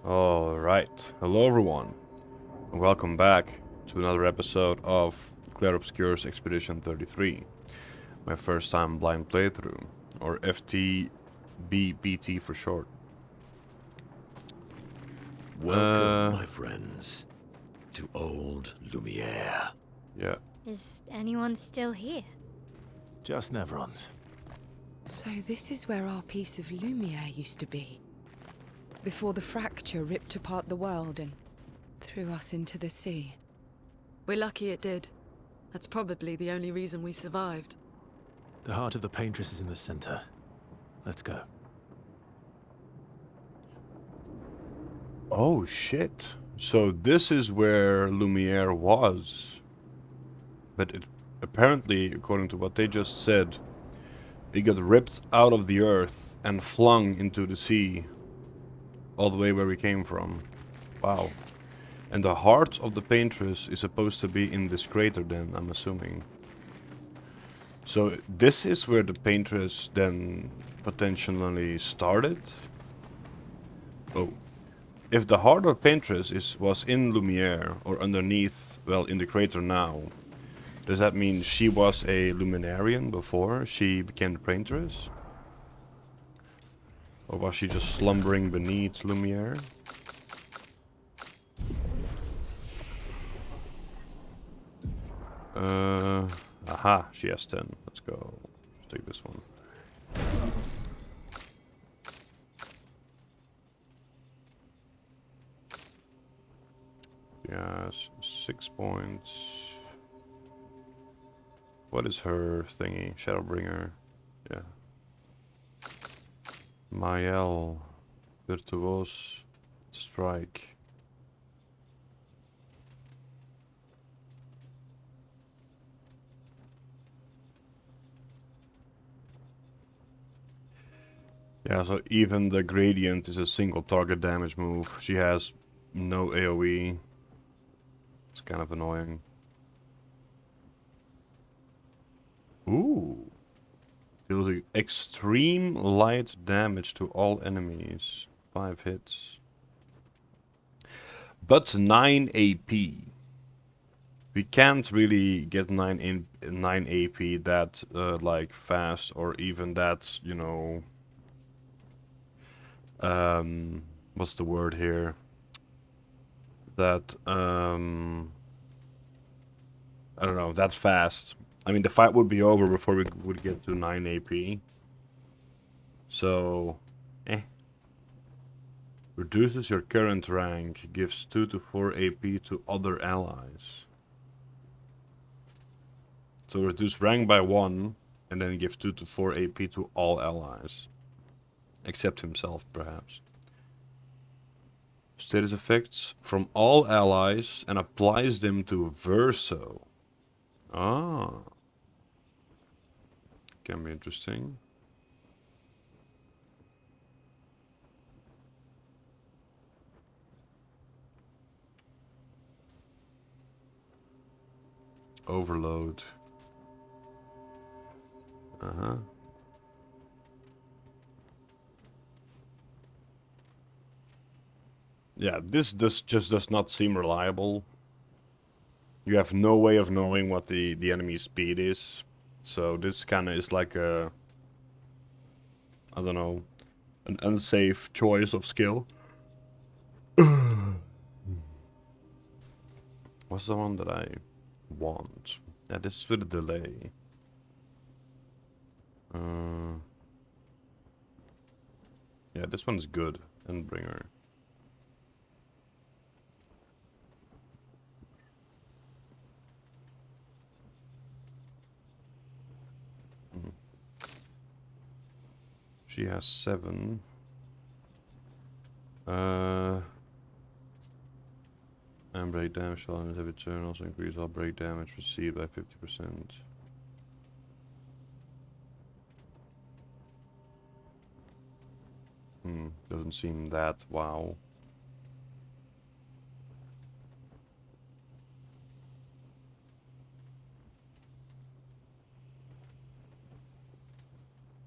Alright, hello everyone, and welcome back to another episode of Clair Obscure's Expedition 33, my first time blind playthrough, or FTBBT for short. Welcome, my friends, to old Lumière. Yeah. Is anyone still here? Just Nevrons. So this is where our piece of Lumière used to be. Before the fracture ripped apart the world and threw us into the sea. We're lucky it did. That's probably the only reason we survived. The heart of the paintress is in the center. Let's go. Oh shit. So this is where Lumière was. But it apparently, according to what they just said, it got ripped out of the earth and flung into the sea. All the way where we came from. Wow. And the heart of the paintress is supposed to be in this crater then, I'm assuming. So this is where the paintress then potentially started? Oh. If the heart of paintress was in Lumière, or underneath, well, in the crater now, does that mean she was a luminarian before she became the paintress? Or was she just slumbering beneath Lumière? Aha, she has 10. Let's go. Let's take this one. Yes, 6 points. What is her thingy? Shadowbringer. Yeah. Mael, Virtuos, Strike. Yeah, so even the Gradient is a single target damage move. She has no AoE. It's kind of annoying. Ooh. Deals extreme light damage to all enemies. 5 hits. But 9 AP. We can't really get 9 AP that like fast, or even that, you know, what's the word here? That I don't know, that fast. I mean, the fight would be over before we would get to 9 AP. So, Reduces your current rank, gives 2 to 4 AP to other allies. So reduce rank by 1, and then give 2 to 4 AP to all allies. Except himself, perhaps. Status effects from all allies and applies them to Verso. Ah. Can be interesting. Overload. Uh-huh. Yeah, this just does not seem reliable. You have no way of knowing what the enemy's speed is. So this kind of is like a, I don't know, an unsafe choice of skill. What's the one that I want? Yeah, this is with a delay. Yeah, this one's good. Endbringer. She has 7. And break damage while in every turn also increase all break damage received by 50%. Doesn't seem that wow.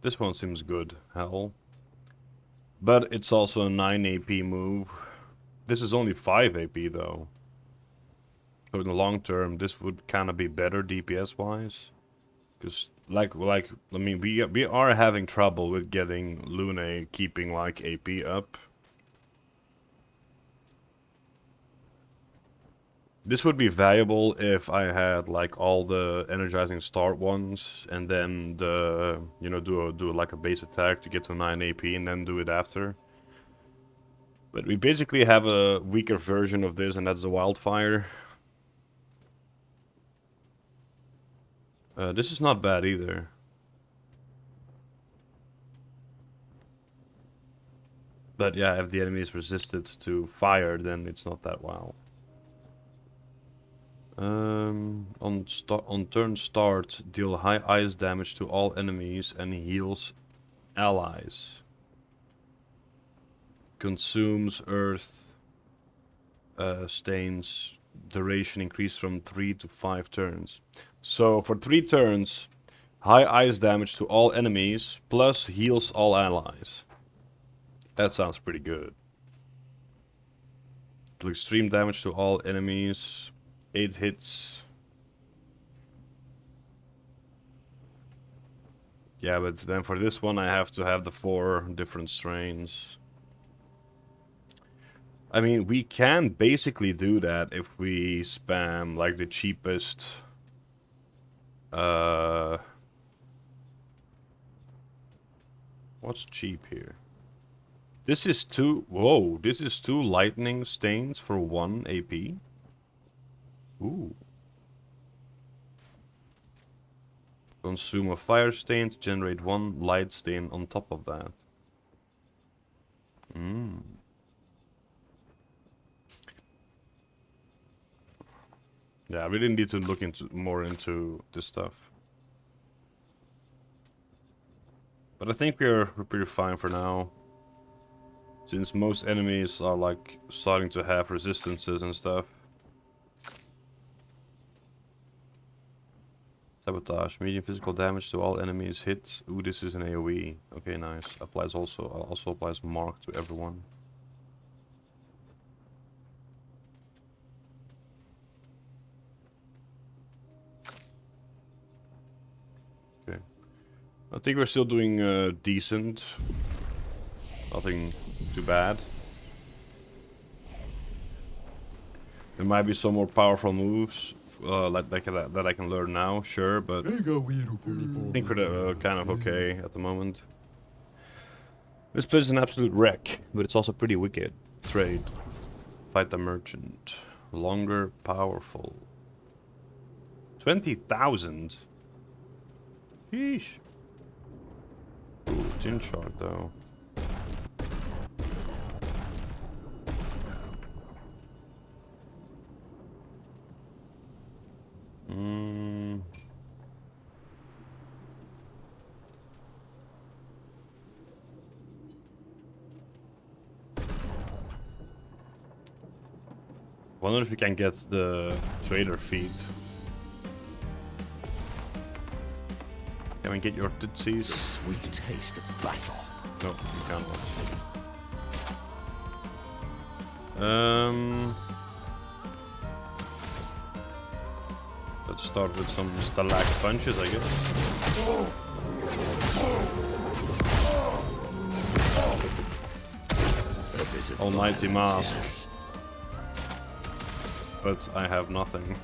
This one seems good, hell. But it's also a 9 AP move, This is only 5 AP though. So in the long term, this would kind of be better DPS wise. Because I mean, we are having trouble with getting Lune keeping like AP up. This would be valuable if I had like all the energizing start ones and then the do like a base attack to get to 9 AP and then do it after. But we basically have a weaker version of this, and that's the wildfire. This is not bad either. But yeah, if the enemy is resisted to fire, then it's not that wild. On turn start, deal high ice damage to all enemies and heals allies. Consumes earth stains. Duration increased from 3 to 5 turns. So for 3 turns, high ice damage to all enemies plus heals all allies. That sounds pretty good. Extreme damage to all enemies. 8 hits. Yeah, but then for this one I have to have the 4 different strains. I mean, we can basically do that if we spam like the cheapest what's cheap here? This is 2 whoa, this is 2 lightning stains for 1 AP. Ooh. Consume a fire stain to generate 1 light stain on top of that. Yeah, I really need to look more into this stuff. But I think we're pretty fine for now. Since most enemies are like starting to have resistances and stuff. Sabotage. Medium physical damage to all enemies hit. Ooh, this is an AoE. Okay, nice. Also applies mark to everyone. Okay. I think we're still doing decent. Nothing too bad. There might be some more powerful moves that I can learn now, sure, but I think we're kind of okay at the moment. This place is an absolute wreck, but it's also pretty wicked. Trade. Fight the merchant. Longer, powerful. 20,000? Sheesh. Ooh, tin shark though. Wonder if we can get the trader feed. Can we get your tootsies? The sweet taste of battle. No, we cannot. Let's start with some stalag punches, I guess. Almighty mask. But I have nothing.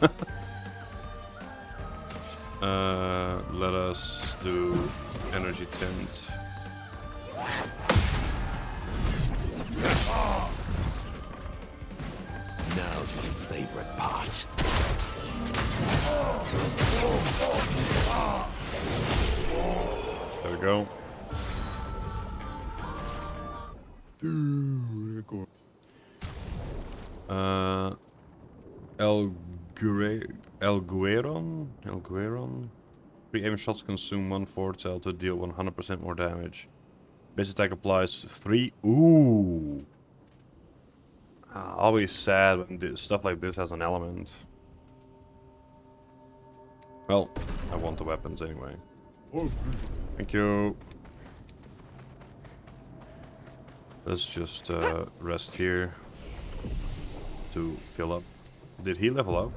Let us do energy tint. Now's my favorite part. There we go. El Gueron? 3 aim shots consume 1 fortel to deal 100% more damage. Base attack applies 3. Ooh! Always sad when stuff like this has an element. Well, I want the weapons anyway. Thank you. Let's just rest here. to fill up. Did he level up?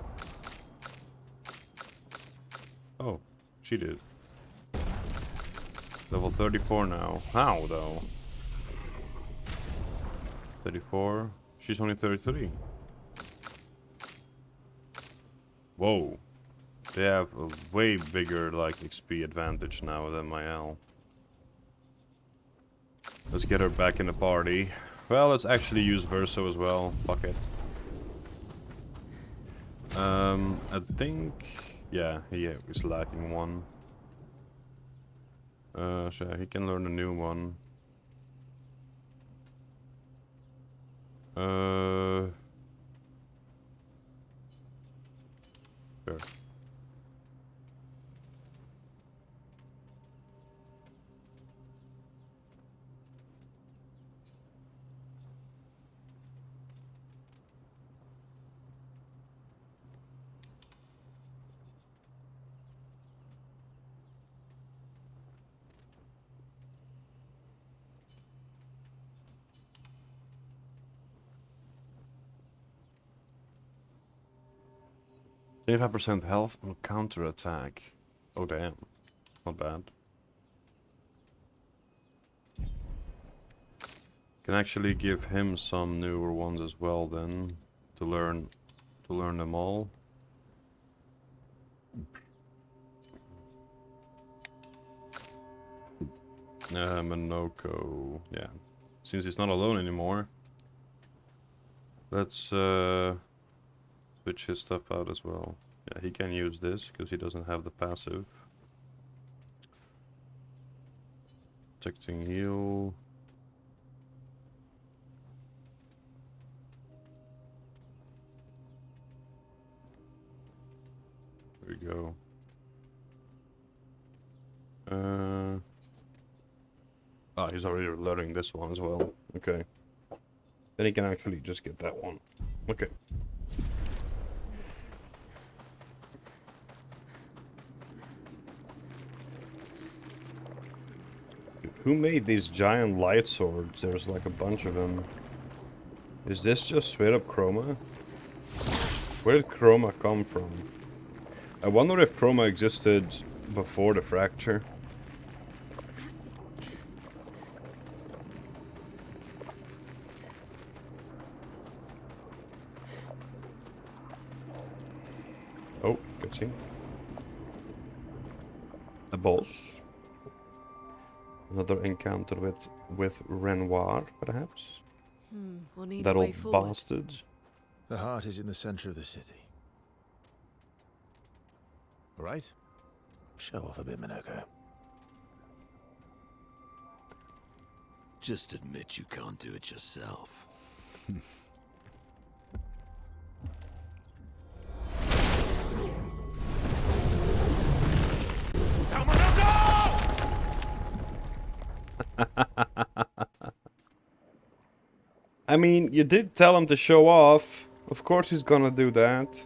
Oh, she did. Level 34 now. How though? 34. She's only 33. Whoa. They have a way bigger like XP advantage now than my L. Let's get her back in the party. Well, let's actually use Verso as well. Fuck it. I think... Yeah, he is lacking one. So he can learn a new one. Sure. 25% health on counter attack. Oh damn, not bad. Can actually give him some newer ones as well then, to learn them all. Minoko, yeah. Since he's not alone anymore, let's switch his stuff out as well. Yeah, he can use this because he doesn't have the passive. Protecting heal. There we go. Ah, he's already learning this one as well. Okay. Then he can actually just get that one. Okay. Who made these giant light swords? There's like a bunch of them. Is this just straight up chroma? Where did chroma come from? I wonder if chroma existed before the fracture. Oh, good see. A boss. Another encounter with Renoir, perhaps? We'll need That a way old forward. bastard. The heart is in the center of the city. All right? Show off a bit, Minoko. Just admit you can't do it yourself. I mean, you did tell him to show off. Of course he's gonna do that.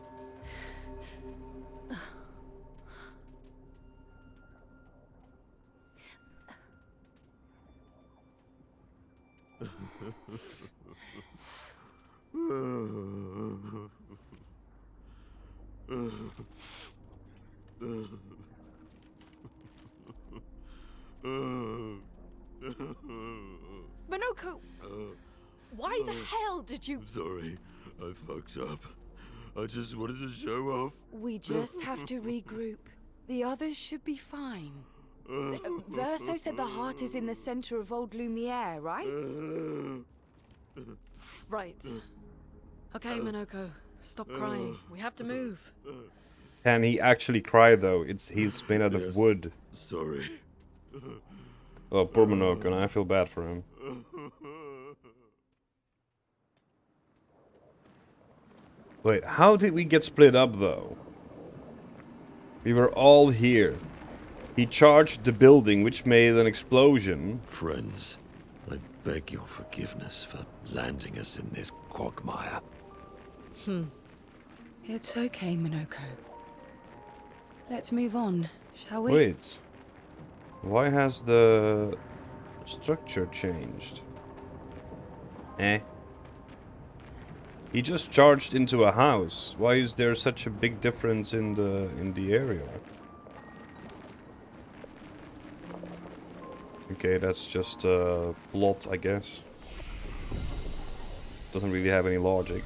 Minoko! Why the hell did you... Sorry, I fucked up. I just wanted to show off. We just have to regroup. The others should be fine. Verso said the heart is in the center of old Lumière, right? Right. Okay, Minoko. Stop crying. We have to move. Can he actually cry though? He's made out Yes. of wood. Sorry. Oh, poor Minoko, and I feel bad for him. Wait, how did we get split up though? We were all here. He charged the building, which made an explosion. Friends, I beg your forgiveness for landing us in this quagmire. It's okay, Minoko. Let's move on, shall we? Wait. Why has the structure changed? Eh? He just charged into a house. Why is there such a big difference in the area? Okay, that's just a plot, I guess. Doesn't really have any logic.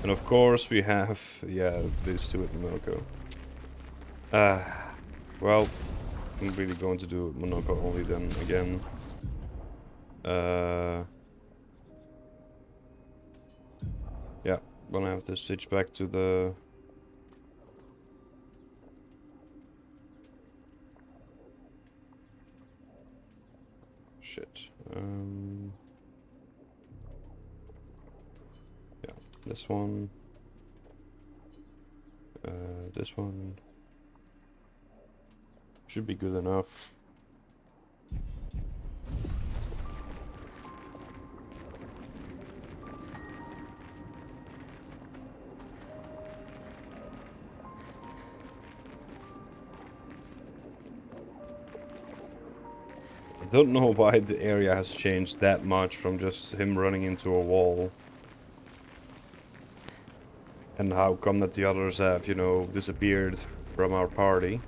And of course we have, yeah, these two at Monaco. Well, I'm really going to do Monaco only then again. Yeah, gonna have to switch back to the... Shit. Yeah, this one. This one. Should be good enough. I don't know why the area has changed that much from just him running into a wall. And how come that the others have, you know, disappeared from our party.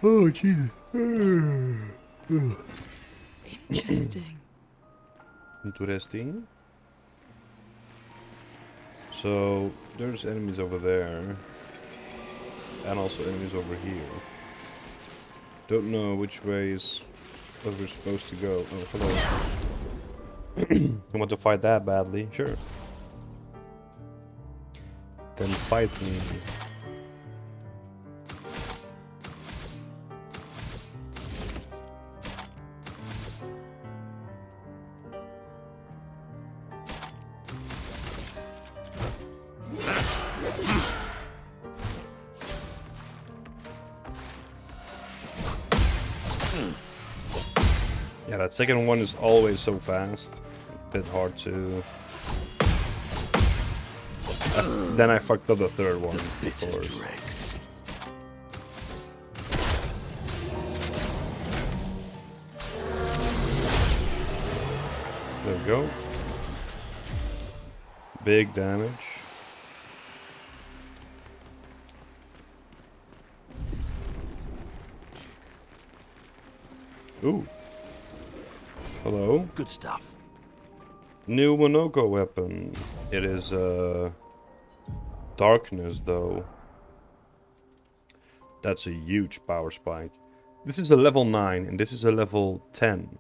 Oh, Jesus. Interesting. Interesting. So, there's enemies over there. And also enemies over here. Don't know which ways that we're supposed to go. Oh, hello. You want to fight that badly? Sure. Then fight me. Yeah, that second one is always so fast. A bit hard to... then I fucked up the third one, of course. There we go. Big damage. Ooh. Hello. Good stuff. New Monoko weapon. It is darkness though. That's a huge power spike. This is a level 9 and this is a level 10.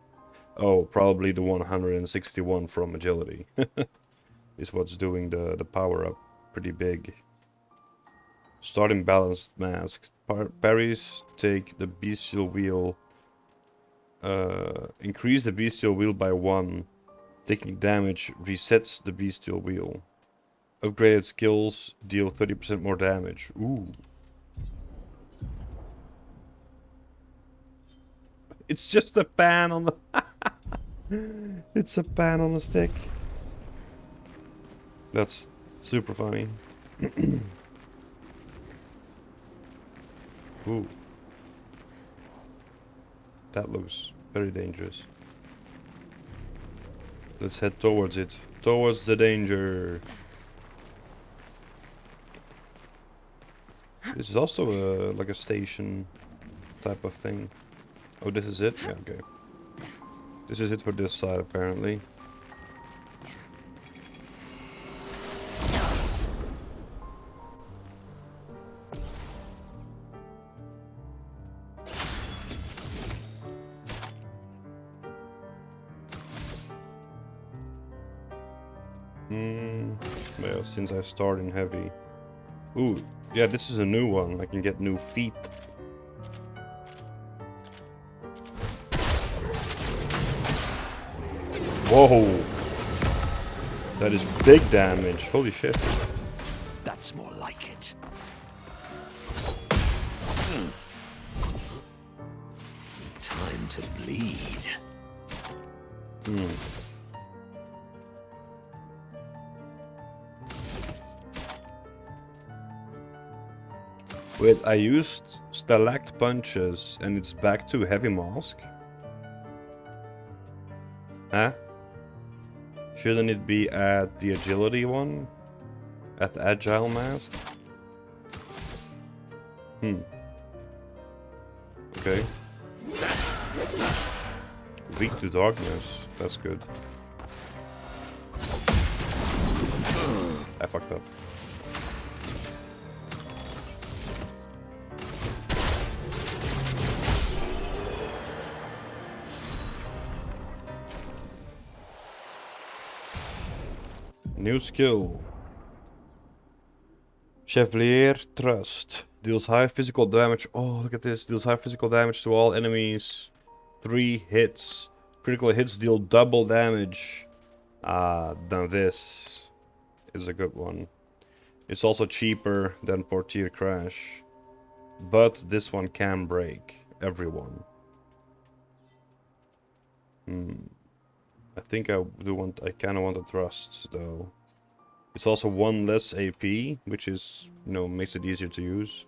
Oh, probably the 161 from agility is what's doing the power up pretty big. Starting balanced mask. Parries take the bestial wheel. Increase the bestial wheel by 1. Taking damage resets the bestial wheel. Upgraded skills deal 30% more damage. Ooh. It's just a pan on the... It's a pan on a stick. That's super funny. Ooh. That looks very dangerous. Let's head towards it. Towards the danger. This is also like a station type of thing. Oh, this is it? Yeah, okay. This is it for this side, apparently. Well, since I start in heavy. Ooh, yeah, this is a new one. I can get new feet. Whoa! That is big damage. Holy shit. That's more like it. Time to bleed. Wait, I used Stalakt punches and it's back to heavy mask? Huh? Shouldn't it be at the agility one? At the agile mask? Okay. Weak to darkness. That's good. I fucked up. New skill. Chevalier Trust. Deals high physical damage. Oh, look at this. Deals high physical damage to all enemies. 3 hits. Critical hits deal double damage. Now this is a good one. It's also cheaper than Portier Crash. But this one can break everyone. I think I kinda want the thrusts though. It's also 1 less AP, which is, makes it easier to use.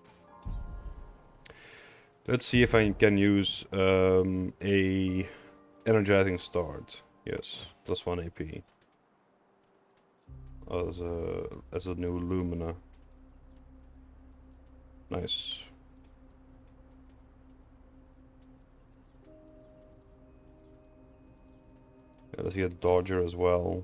Let's see if I can use a energizing start. Yes, plus 1 AP. As a new Lumina. Nice. Let's get Dodger as well.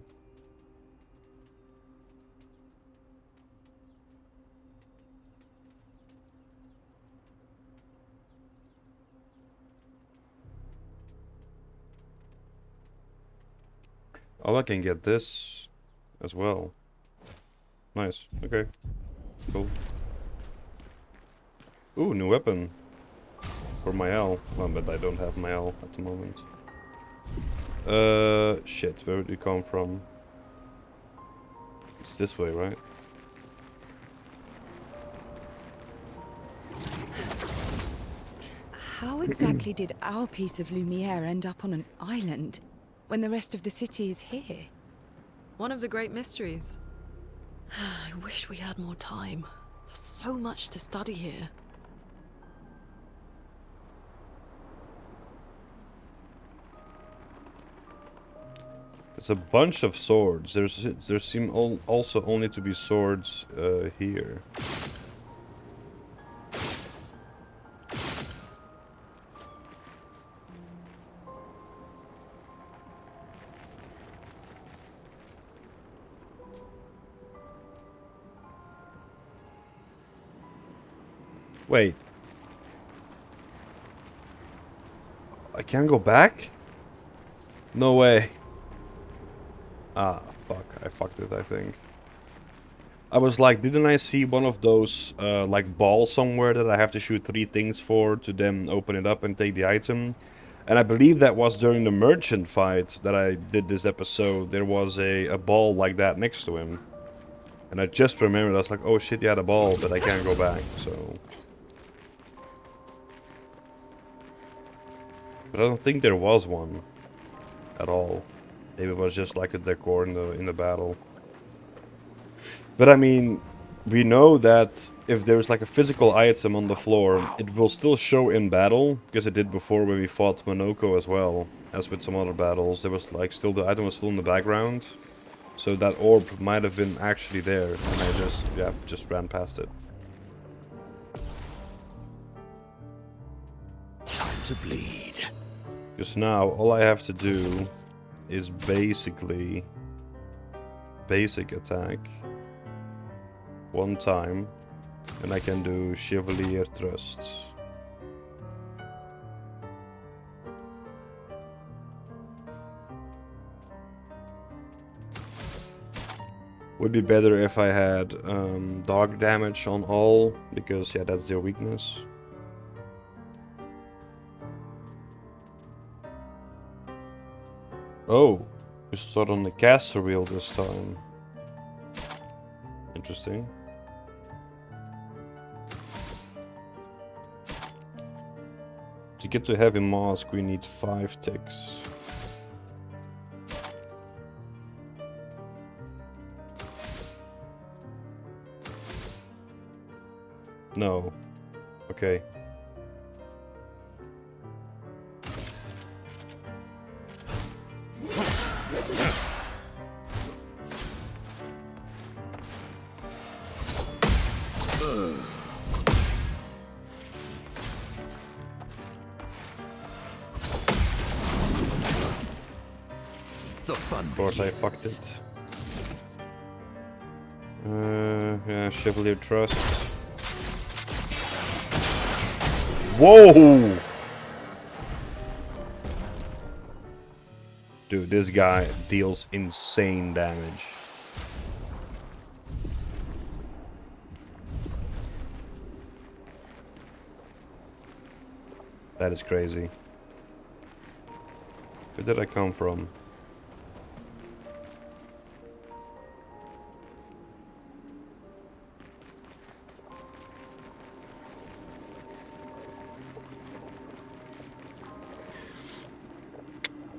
Oh, I can get this as well. Nice. Okay. Cool. Ooh, new weapon. For my L. Oh, but I don't have my L at the moment. Shit. Where would you come from? It's this way, right? How exactly did our piece of Lumière end up on an island when the rest of the city is here? One of the great mysteries. I wish we had more time. There's so much to study here. It's a bunch of swords. There seem also only to be swords here. Wait. I can't go back? No way. Ah, fuck. I fucked it, I think. I was like, didn't I see one of those, like, balls somewhere that I have to shoot 3 things for to then open it up and take the item? And I believe that was during the merchant fight that I did this episode. There was a ball like that next to him. And I just remembered, I was like, oh shit, yeah, the ball, but I can't go back, so... But I don't think there was one at all. Maybe it was just like a decor in the battle. But I mean, we know that if there's like a physical item on the floor, it will still show in battle, because it did before when we fought Monoko as well, as with some other battles. There was like still the item was still in the background, so that orb might have been actually there, and I just ran past it. Time to bleed. Because now all I have to do is basically basic attack 1 time, and I can do Chevalier Thrusts. Would be better if I had dog damage on all, because yeah, that's their weakness. Oh, you start on the caster wheel this time. Interesting. To get to heavy mask, we need 5 ticks. No. Okay. fun Of course I fucked begins. it. Yeah, Chevalier Trust. Whoa! Dude, this guy deals insane damage. That is crazy. Where did I come from?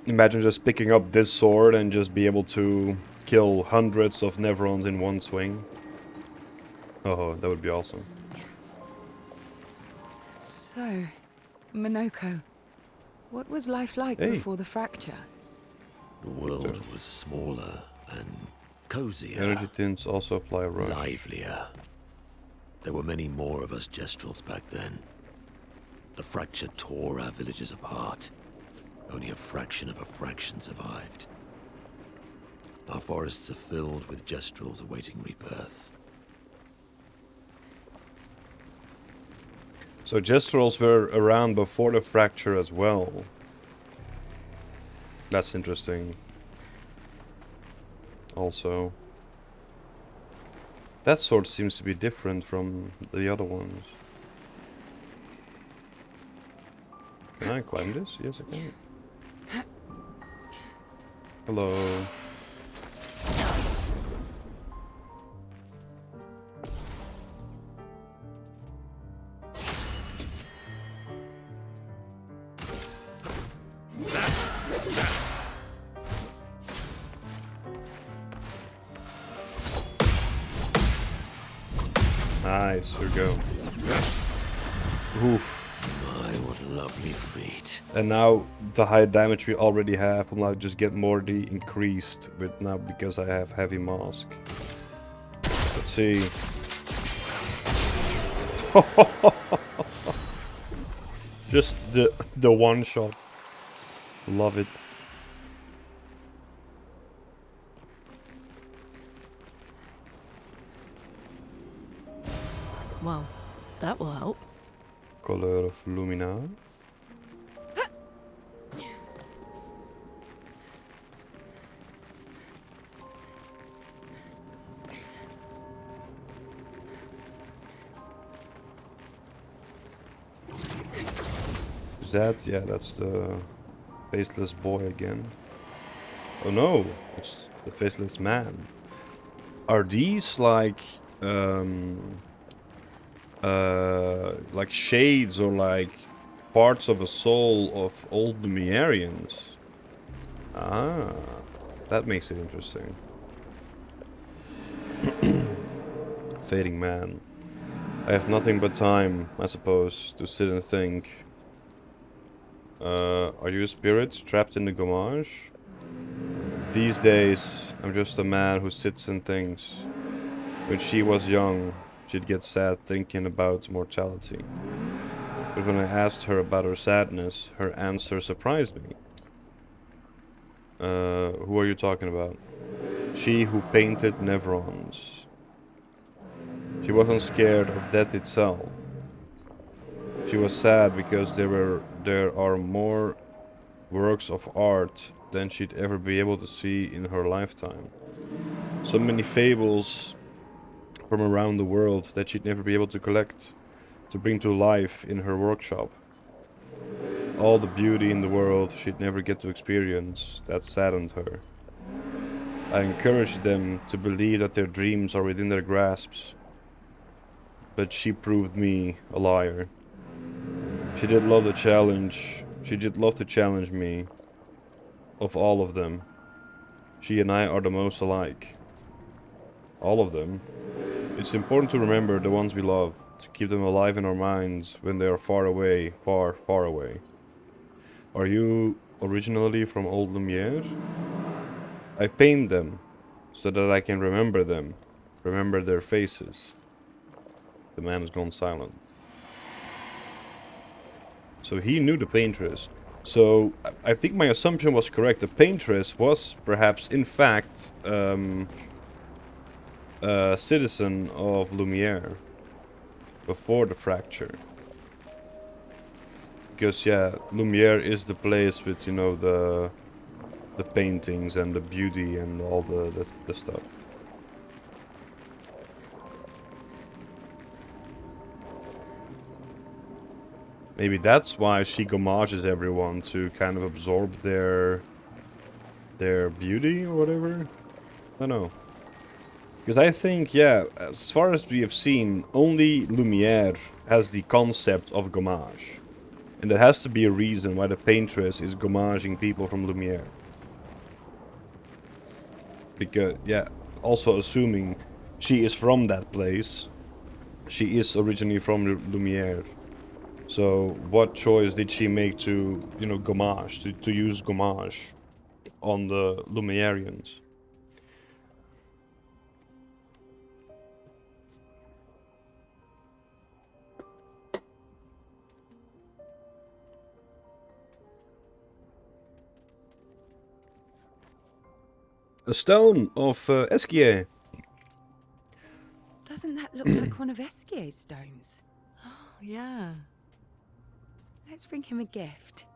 Imagine just picking up this sword and just be able to kill hundreds of Nevrons in one swing. Oh, that would be awesome. So, Minoko, what was life like Hey. before the fracture? The world was smaller and cozier, Energy tints also apply a rush. livelier. There were many more of us Gestrels back then. The fracture tore our villages apart. Only a fraction of a fraction survived. Our forests are filled with Gestrels awaiting rebirth. So Gestrels were around before the fracture as well. That's interesting. Also, that sword seems to be different from the other ones. Can I climb this? Yes, I can. Hello. Nice, here we go. Oof. My, what lovely feet. And now the high damage we already have will now just get more increased with now because I have heavy mask. Let's see. Just the one shot. Love it. Well, that will help. Color of Lumière. Is that? Yeah, that's the faceless boy again. Oh no, it's the faceless man. Are these like shades or like parts of a soul of old Lumiérians? Ah, that makes it interesting. Fading man. I have nothing but time, I suppose, to sit and think. Are you a spirit trapped in the Gommage? These days, I'm just a man who sits and thinks. When she was young, she'd get sad thinking about mortality. But when I asked her about her sadness, her answer surprised me. Who are you talking about? She who painted Nevrons. She wasn't scared of death itself. She was sad because there are more works of art than she'd ever be able to see in her lifetime. So many fables from around the world that she'd never be able to collect, to bring to life in her workshop. All the beauty in the world she'd never get to experience, that saddened her. I encouraged them to believe that their dreams are within their grasps, but she proved me a liar. She did love the challenge. She did love to challenge me. Of all of them, she and I are the most alike. All of them. It's important to remember the ones we love, to keep them alive in our minds when they are far away, far, far away. Are you originally from Old Lumière? I paint them so that I can remember them, remember their faces. The man has gone silent. So he knew the paintress. So I think my assumption was correct. The paintress was perhaps, in fact, a citizen of Lumière before the fracture. Because yeah, Lumière is the place with, you know, the paintings and the beauty and all the stuff. Maybe that's why she gommages everyone, to kind of absorb their beauty or whatever. I don't know. Because I think, yeah, as far as we have seen, only Lumière has the concept of gommage. And there has to be a reason why the paintress is gommaging people from Lumière. Because, yeah, also assuming she is from that place, she is originally from Lumière. So what choice did she make to, you know, gommage, to use gommage on the Lumiérians? A stone of Esquier. Doesn't that look like one of Esquier's stones? Oh, yeah. Let's bring him a gift.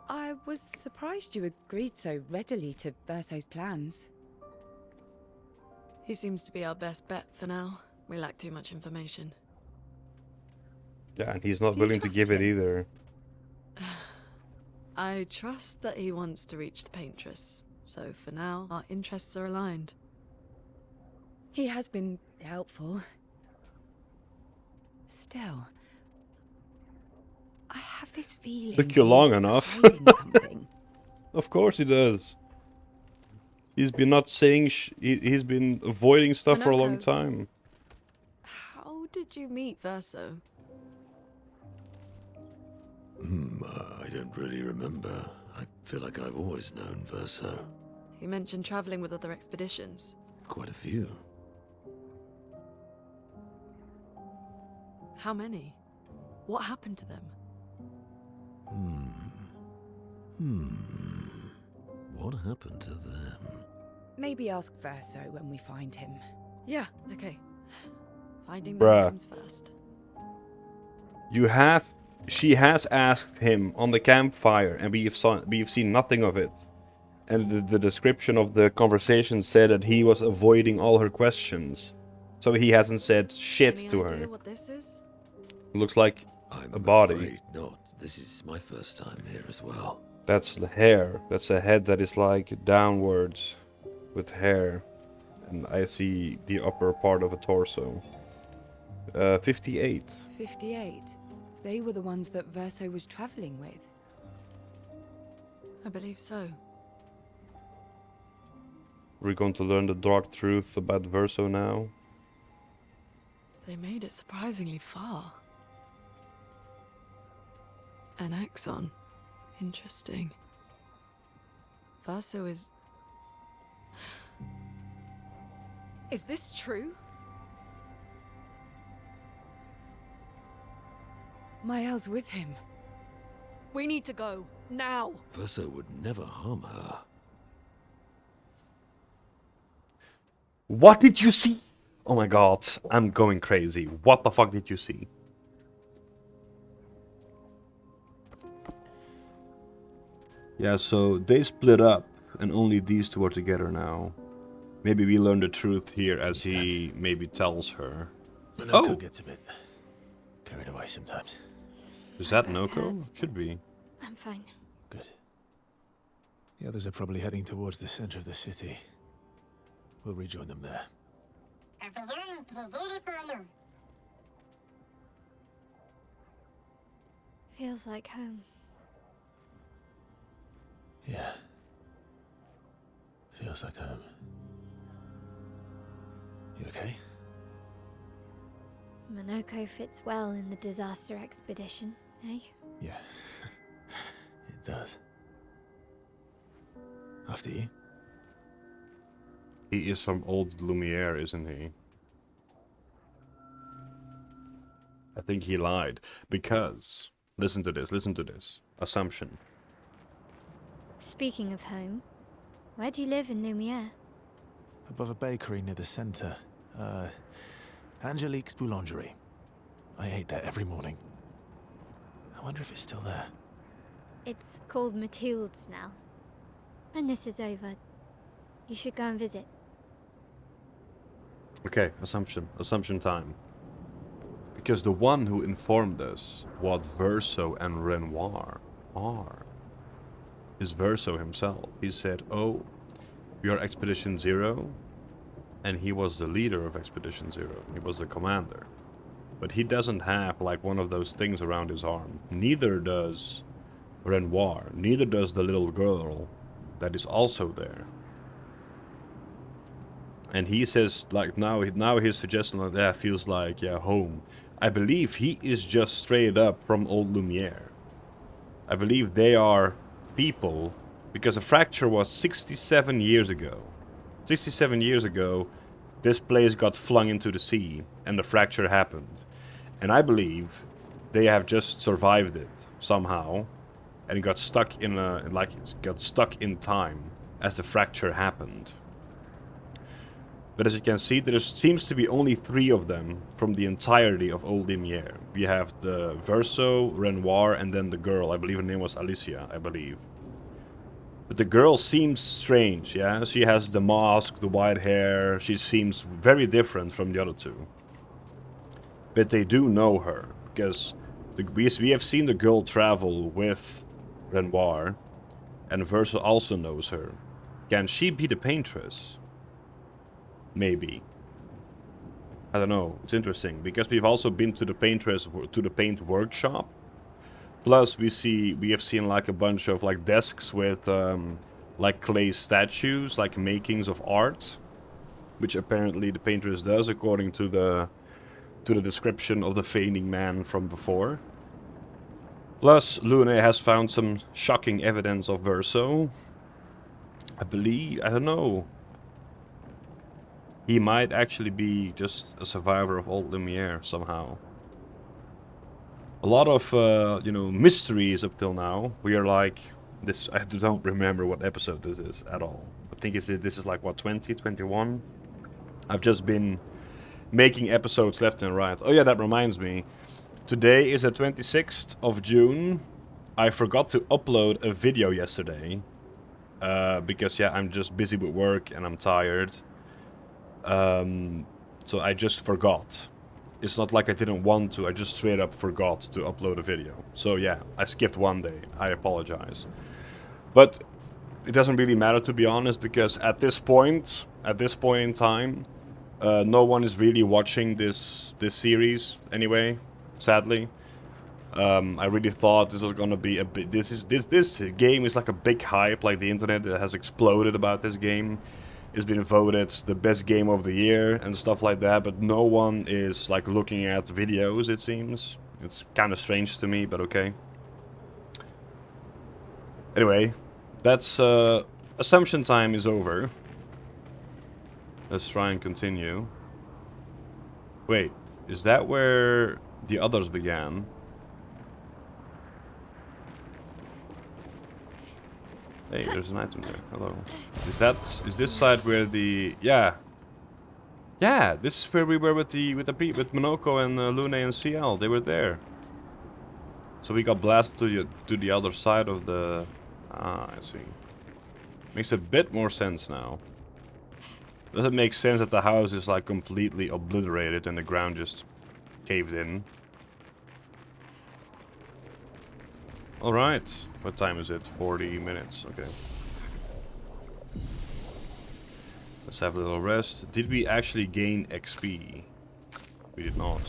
I was surprised you agreed so readily to Verso's plans. He seems to be our best bet for now. We lack too much information. Yeah, and he's not Do you willing to trust give it him? either. I trust that he wants to reach the paintress, so for now, our interests are aligned. He has been helpful. Still, I have this feeling Took you long he's enough. hiding something. Of course he does. He's been not saying he's been avoiding stuff for a long Minoko, time. how did you meet Verso? I don't really remember. I feel like I've always known Verso. He mentioned traveling with other expeditions. Quite a few. How many? What happened to them? What happened to them? Maybe ask Verso when we find him. Yeah, okay. Finding them Bruh. comes first. She has asked him on the campfire, and we've seen nothing of it. And the description of the conversation said that he was avoiding all her questions. So he hasn't said shit Any to idea her. what this is? Looks like I'm a body. afraid not. This is my first time here as well. That's the hair. That's a head that is like downwards with hair. And I see the upper part of a torso. 58. 58. They were the ones that Verso was traveling with. I believe so. We're going to learn the dark truth about Verso now. They made it surprisingly far. An axon. Interesting. Verso is... Is this true? Mael's with him. We need to go. Now! Verso would never harm her. What did you see? Oh my god, I'm going crazy. What the fuck did you see? Yeah, so they split up, and only these two are together now. Maybe we learn the truth here as he maybe tells her. Minoko Oh! gets a bit carried away sometimes. Is that My back Noko? hurts, Should be. I'm fine. Good. The others are probably heading towards the center of the city. We'll rejoin them there. Feels like home. Yeah. Feels like home. You okay? Minoko fits well in the disaster expedition, eh? Yeah. It does. After you? He is from old Lumière, isn't he? think he lied. Because, listen to this. Assumption. Speaking of home, where do you live in Lumière? Above a bakery near the center. Angelique's Boulangerie. I ate there every morning. I wonder if it's still there. It's called Mathilde's now. When this is over, you should go and visit. Okay, assumption time. Because the one who informed us what Verso and Renoir are is Verso himself. He said, oh, we are Expedition Zero, and he was the leader of Expedition Zero. He was the commander. But he doesn't have like one of those things around his arm. Neither does Renoir. Neither does the little girl that is also there. And he says like now his suggestion like that feels like home. I believe he is just straight up from old Lumière. I believe they are people because the fracture was 67 years ago. 67 years ago, this place got flung into the sea and the fracture happened. And I believe they have just survived it somehow and got stuck in time as the fracture happened. But as you can see, there seems to be only 3 of them from the entirety of Old Lumière. We have the Verso, Renoir, and then the girl. I believe her name was Alicia, I believe. But the girl seems strange, yeah? She has the mask, the white hair. She seems very different from the other 2. But they do know her, because we have seen the girl travel with Renoir, and Verso also knows her. Can she be the paintress? Maybe. I don't know. It's interesting because we've also been to the paint workshop. Plus, we have seen like a bunch of like desks with like clay statues, like makings of art, which apparently the paintress does according to the description of the feigning man from before. Plus, Lune has found some shocking evidence of Verso. I don't know. He might actually be just a survivor of old Lumière somehow. A lot of, mysteries up till now. We are like, this, I don't remember what episode this is at all. I think this is like, what, 20, 21? I've just been making episodes left and right. Oh yeah, that reminds me. Today is the 26th of June. I forgot to upload a video yesterday. Because, yeah, I'm just busy with work and I'm tired. So I just forgot. It's not like I didn't want to, I just straight up forgot to upload a video. So yeah, I skipped one day, I apologize. But it doesn't really matter, to be honest, because at this point in time, no one is really watching this series anyway, sadly. I really thought this was gonna be a bit, this game is like a big hype, like the internet has exploded about this game. It's been voted the best game of the year and stuff like that, but no one is like looking at videos, it seems. It's kind of strange to me, but okay. Anyway, that's assumption time is over. Let's try and continue. Wait, is that where the others began? Hey, there's an item there. Hello. Is this side where the yeah, this is where we were with Monoko and Lune and CL. They were there. So we got blasted to the other side of the. Ah, I see. Makes a bit more sense now. Does it make sense that the house is like completely obliterated and the ground just caved in? Alright. What time is it? 40 minutes. Okay. Let's have a little rest. Did we actually gain XP? We did not.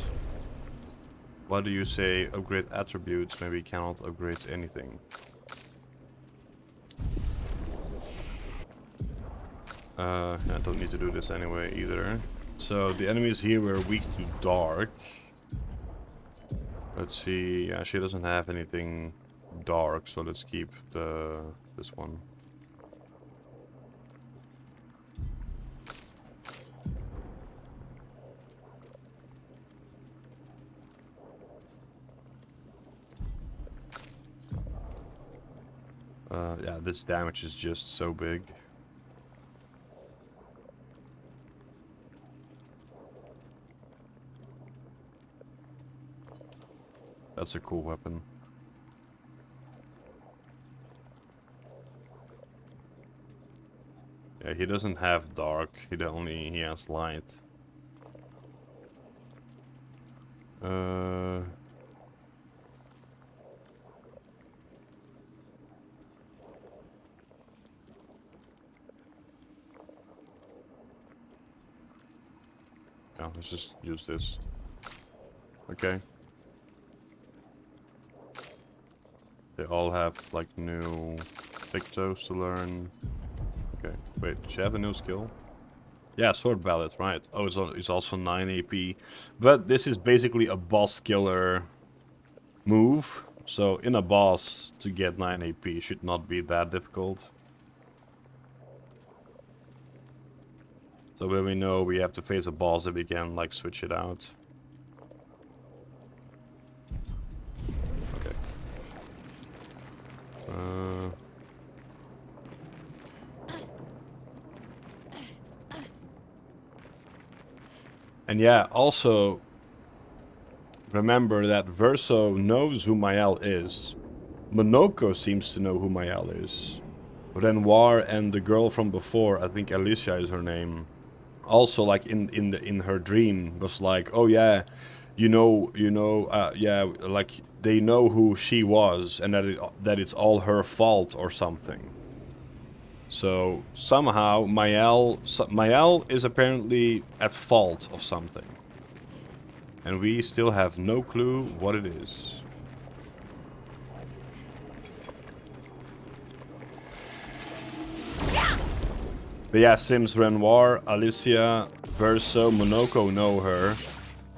Why do you say upgrade attributes? Maybe cannot upgrade anything. I don't need to do this anyway either. So the enemies here were weak to dark. Let's see. Yeah, she doesn't have anything dark, so let's keep this one. yeah, this damage is just so big. That's a cool weapon. Yeah, he doesn't have dark, he has light. Yeah, let's just use this. Okay. They all have like new pictos to learn. Okay, wait, does she have a new skill? Yeah, sword ballad, right. Oh, it's also 9 AP. But this is basically a boss killer move. So in a boss to get 9 AP should not be that difficult. So when we know we have to face a boss, that we can like switch it out. Okay. And yeah, also remember that Verso knows who Mael is. Monoko seems to know who Mael is. Renoir and the girl from before, I think Alicia is her name, also like in her dream was like, oh yeah, yeah, like they know who she was and that it's all her fault or something. So somehow Mael is apparently at fault of something. And we still have no clue what it is. But yeah, Sims, Renoir, Alicia, Verso, Monoko know her.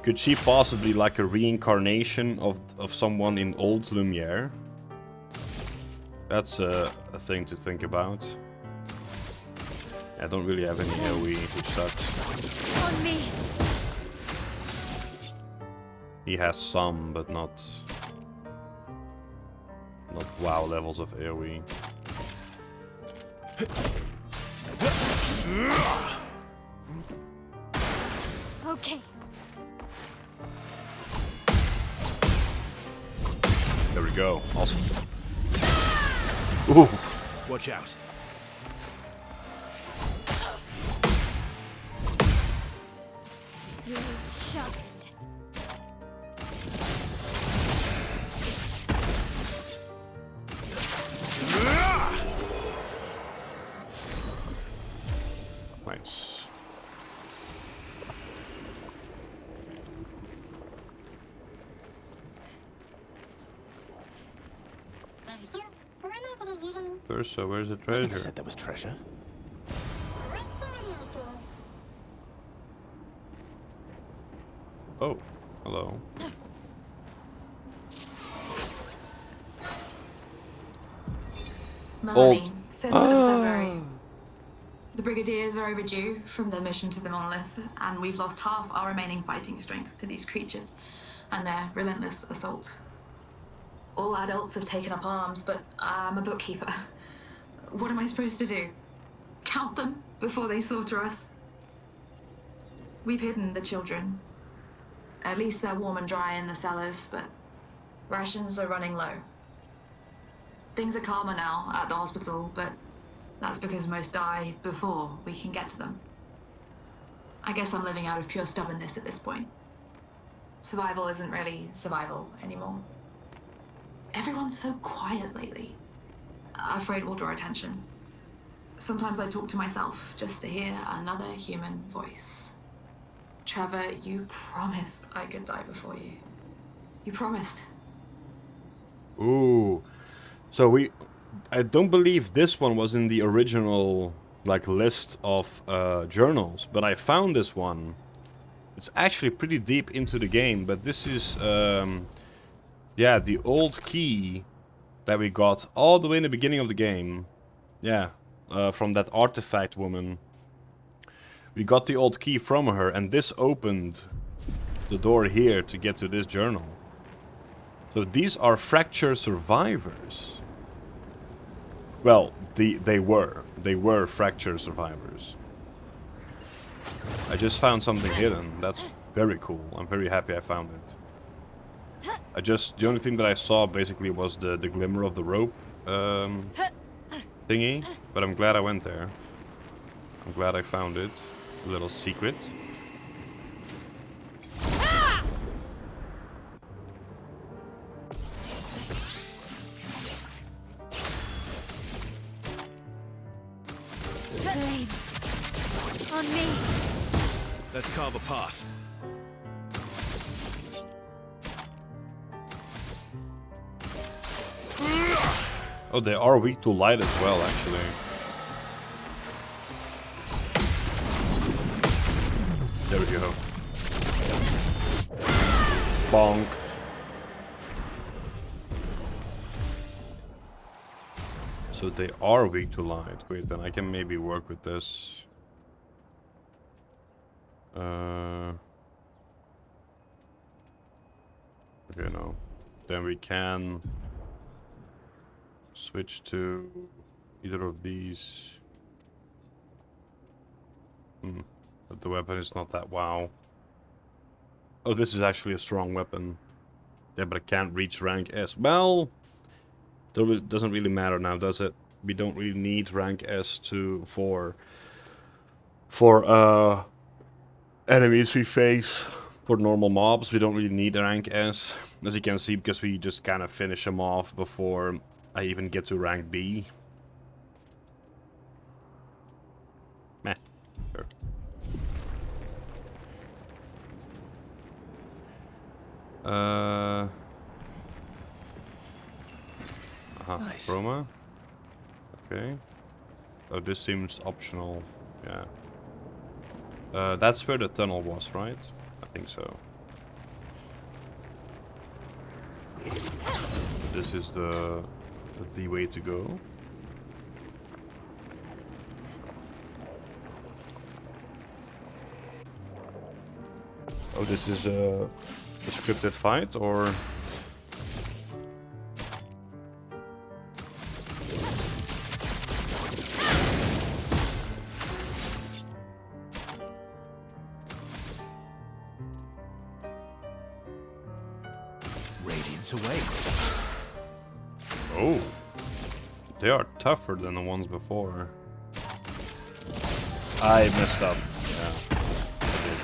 Could she possibly like a reincarnation of someone in old Lumière? That's a thing to think about. I don't really have any AoE, which sucks. On me. He has some, but not WoW levels of AoE. Okay. There we go. Awesome. Ooh. Watch out. Blade sharpened. Nice. Verso, where's the I never treasure? said there was treasure. Oh, hello. Melanie, 5th of February. The Brigadiers are overdue from their mission to the monolith, and we've lost half our remaining fighting strength to these creatures and their relentless assault. All adults have taken up arms, but I'm a bookkeeper. What am I supposed to do? Count them before they slaughter us? We've hidden the children. At least they're warm and dry in the cellars, but rations are running low. Things are calmer now at the hospital, but that's because most die before we can get to them. I guess I'm living out of pure stubbornness at this point. Survival isn't really survival anymore. Everyone's so quiet lately. Afraid we'll draw attention. Sometimes I talk to myself just to hear another human voice. Trevor, you promised I could die before you. You promised. Ooh. So I don't believe this one was in the original like list of journals, but I found this one. It's actually pretty deep into the game, but this is yeah, the old key that we got all the way in the beginning of the game. Yeah, from that artifact woman. We got the old key from her, and this opened the door here to get to this journal. So these are fracture survivors. Well, they were fracture survivors. I just found something hidden. That's very cool. I'm very happy I found it. The only thing that I saw basically was the glimmer of the rope thingy, but I'm glad I went there. I'm glad I found it. A little secret. Flames. On me. Let's carve a path. Oh, they are weak to light as well, actually. There we go. Bonk. So they are weak to light. Wait, then I can maybe work with this. Okay, no. Then we can switch to either of these. But the weapon is not that wow. Oh, this is actually a strong weapon. Yeah, but I can't reach rank S. Well, doesn't really matter now, does it? We don't really need rank S for enemies we face. For normal mobs, we don't really need a rank S, as you can see, because we just kind of finish them off before I even get to rank B. Meh. Sure. Nice. Chroma. Okay. Oh, this seems optional. Yeah. That's where the tunnel was, right? I think so. This is the way to go. Oh, this is a scripted fight, or? Radiance awaits. Oh, they are tougher than the ones before. I messed up. Yeah, I did.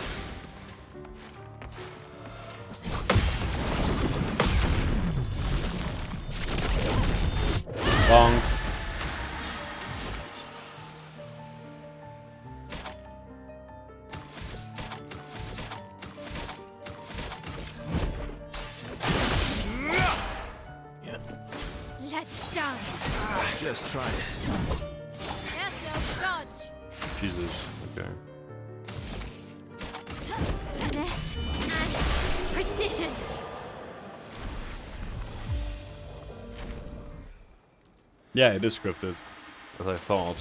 Bonk. Let's dance. Just try it. Verso, dodge. Jesus. Okay. Finesse and precision. Yeah, it is scripted, as I thought.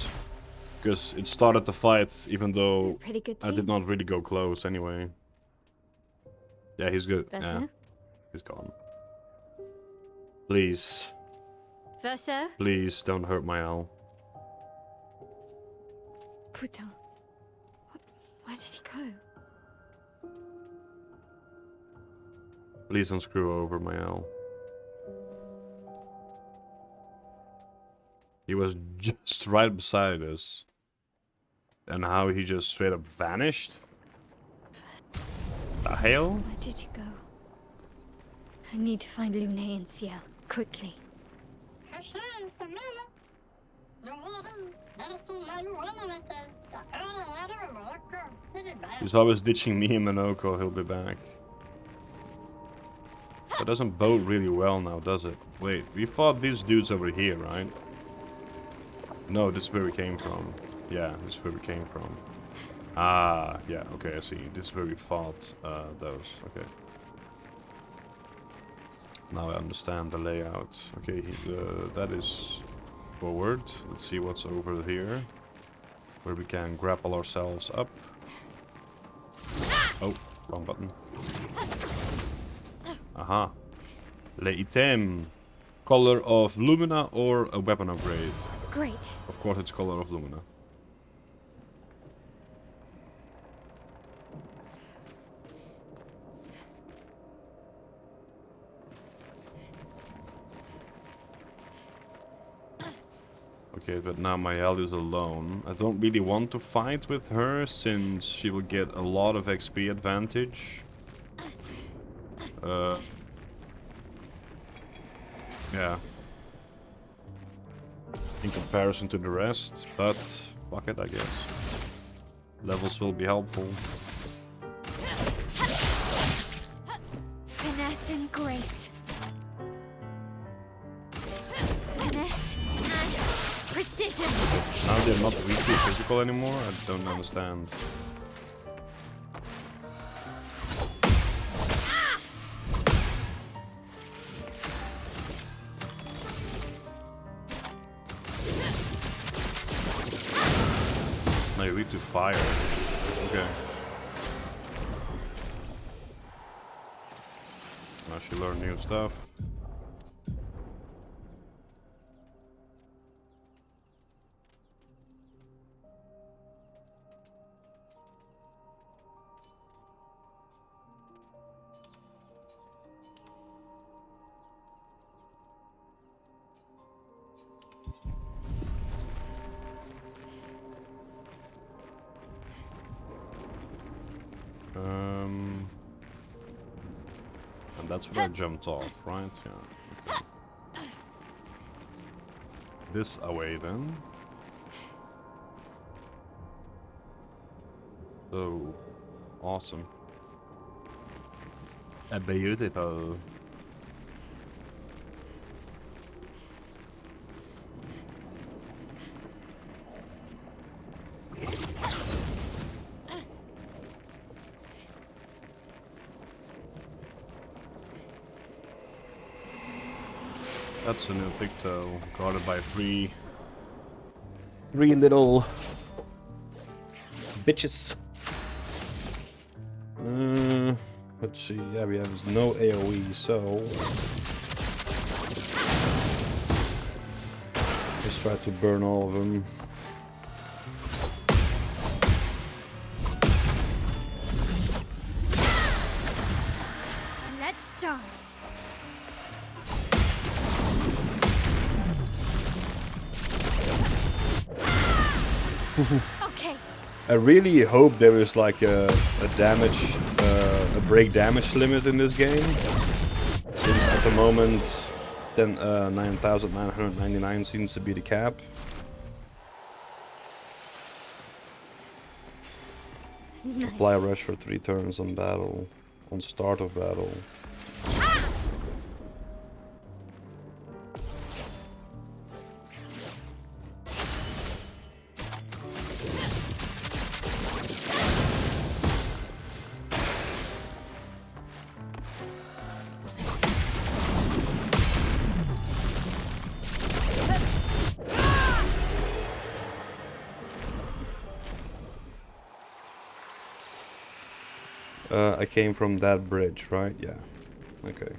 Because it started the fight, even though Pretty good I team. did not really go close anyway. Yeah, he's good. Verso? Yeah, he's gone. Please, Verso? please don't hurt my owl. Putain. Where did he go? Please don't screw over my owl. He was just right beside us. And how he just straight up vanished? The hell? Where did you go? I need to find Lumière and Ciel, quickly. He's always ditching me and Minoko, he'll be back. That doesn't bode really well now, does it? Wait, we fought these dudes over here, right? No, this is where we came from. Yeah, this is where we came from. Ah, yeah, okay, I see. This is where we fought those, okay. Now I understand the layout. Okay, that is forward. Let's see what's over here. Where we can grapple ourselves up. Oh, wrong button. Aha. Le item. Color of Lumina or a weapon upgrade. Great. Of course, it's Color of Lumina. Okay, but now Mayal is alone. I don't really want to fight with her since she will get a lot of XP advantage. Yeah. In comparison to the rest, but fuck it, I guess. Levels will be helpful. Finesse and grace. Finesse and precision. Now they're not weakly physical anymore? I don't understand. Now you're weak to fire. Okay. Now she learned new stuff. And that's where I jumped off, right? Yeah. Okay. This away then. So awesome. Beautiful. That's a new picto, guarded by three little bitches. Let's see, yeah, we have no AoE, so let's try to burn all of them. Let's dance. Okay. I really hope there is like a break damage limit in this game, since at the moment 9,999 seems to be the cap. Nice. Apply rush for 3 turns on battle, on start of battle. I came from that bridge, right? Yeah. Okay.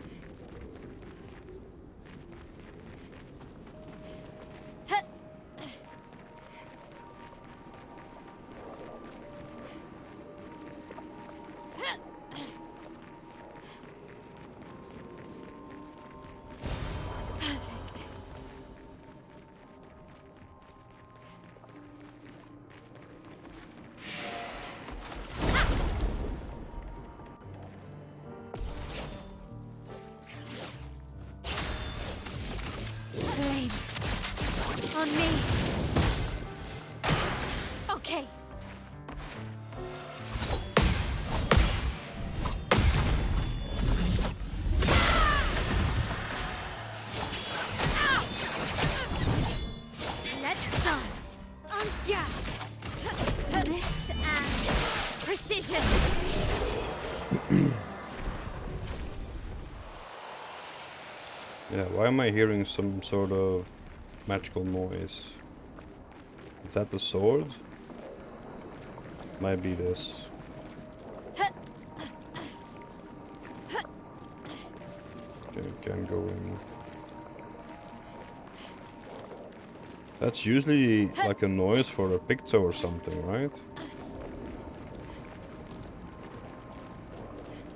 Perfect. Flames. On me. Okay. Let's dance. On gap. Finesse and precision. Yeah, why am I hearing some sort of magical noise? Is that the sword? Might be this. Okay, can go in. That's usually like a noise for a picto or something, right?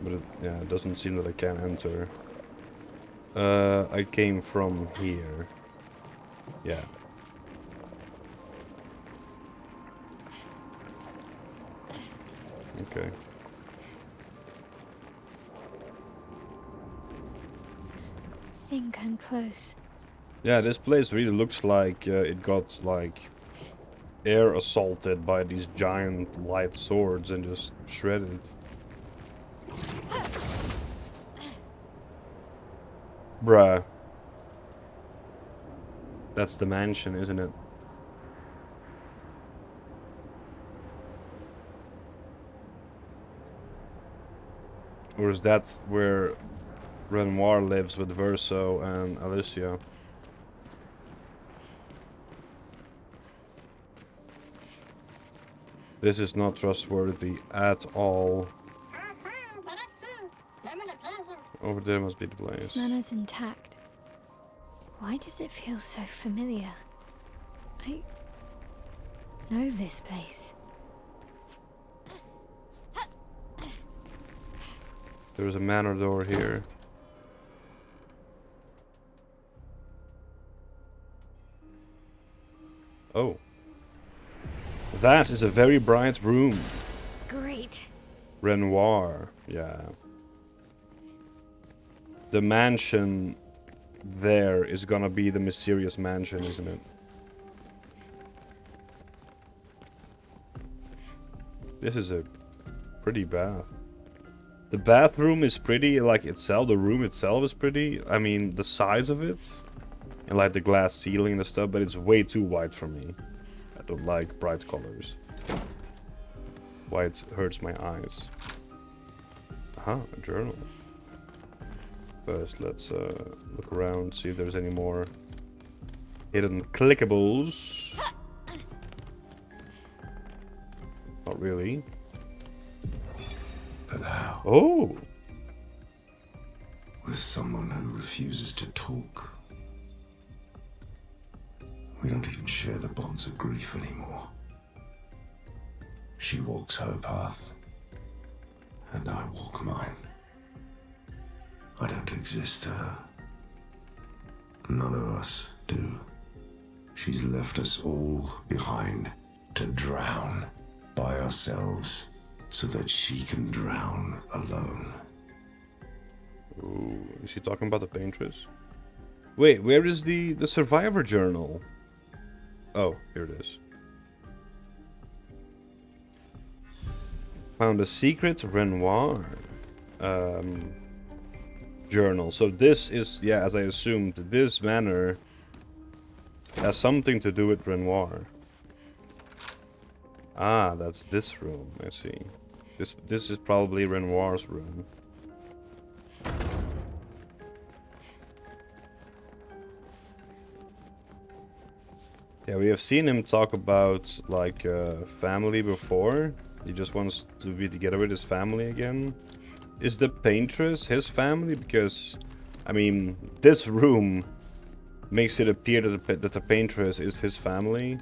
But yeah, it doesn't seem that I can enter. I came from here. Yeah. Okay. Think I'm close. Yeah, this place really looks like it got like air assaulted by these giant light swords and just shredded. Bruh. That's the mansion, isn't it? Or is that where Renoir lives with Verso and Alicia? This is not trustworthy at all. Over there must be the place. This manor's intact. Why does it feel so familiar? I know this place. There's a manor door here. Oh. That is a very bright room. Great. Renoir, yeah. The mansion there is gonna be the mysterious mansion, isn't it? This is a pretty bath. The bathroom is pretty, like itself, the room itself is pretty. I mean, the size of it, and like the glass ceiling and stuff, but it's way too white for me. I don't like bright colors. White hurts my eyes. Aha, a journal. First, let's look around, see if there's any more hidden clickables. Not really. But how? Oh! With someone who refuses to talk. We don't even share the bonds of grief anymore. She walks her path, and I walk mine. I don't exist to her. None of us do. She's left us all behind to drown by ourselves so that she can drown alone. Ooh, is he talking about the paintress? Wait, where is the survivor journal? Oh, here it is. Found a secret Renoir journal. So this is, yeah, as I assumed, this manor has something to do with Renoir. Ah, that's this room, I see. This is probably Renoir's room. Yeah, we have seen him talk about like family before. He just wants to be together with his family again. Is the paintress his family? Because, I mean, this room makes it appear that the paintress is his family.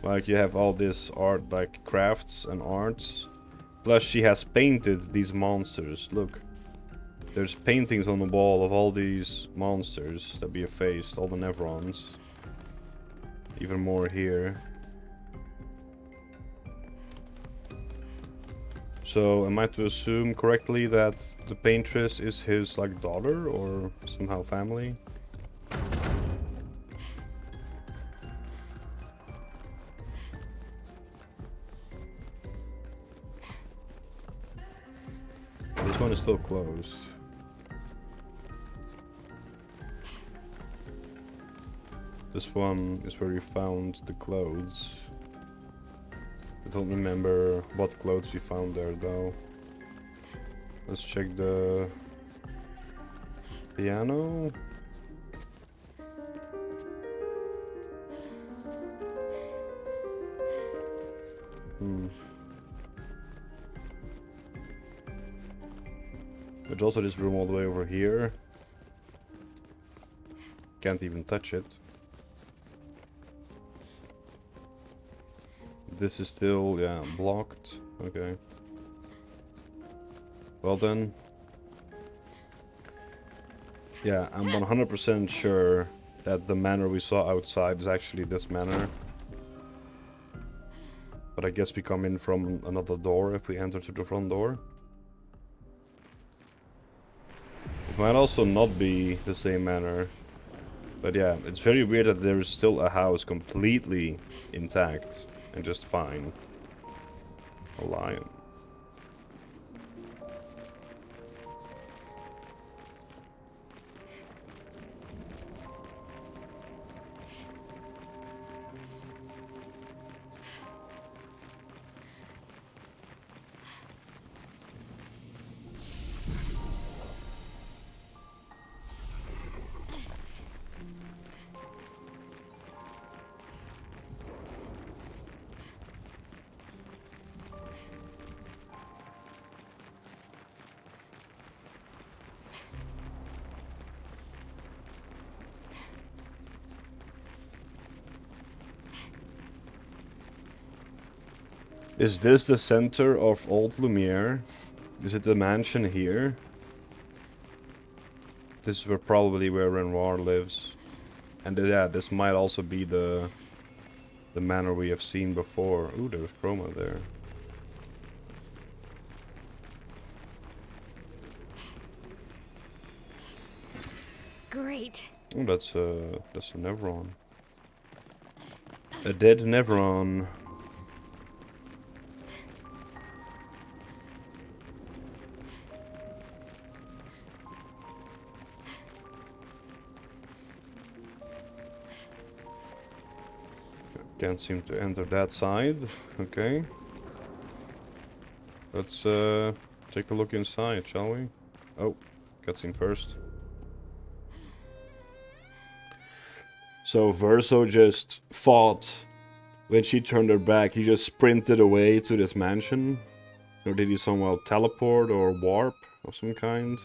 Like, you have all this art, like crafts and arts. Plus, she has painted these monsters. Look, there's paintings on the wall of all these monsters that we have faced, all the Nevrons. Even more here. So, am I to assume correctly that the paintress is his, like, daughter or somehow family? This one is still closed. This one is where we found the clothes. I don't remember what clothes we found there though. Let's check the piano. There's also this room all the way over here. Can't even touch it. This is still, yeah, blocked. Okay. Well then. Yeah, I'm 100% sure that the manor we saw outside is actually this manor. But I guess we come in from another door if we enter to the front door. It might also not be the same manor. But yeah, it's very weird that there is still a house completely intact and just fine. A lion. Is this the center of Old Lumière? Is it the mansion here? This is probably where Renoir lives. And yeah, this might also be the manor we have seen before. Ooh, there's Chroma there. Great. Oh, that's a Nevron. A dead Nevron. Can't seem to enter that side. Okay. Let's take a look inside, shall we? Oh, cutscene first. So Verso just fought. When she turned her back, he just sprinted away to this mansion. Or did he somehow teleport or warp of some kind?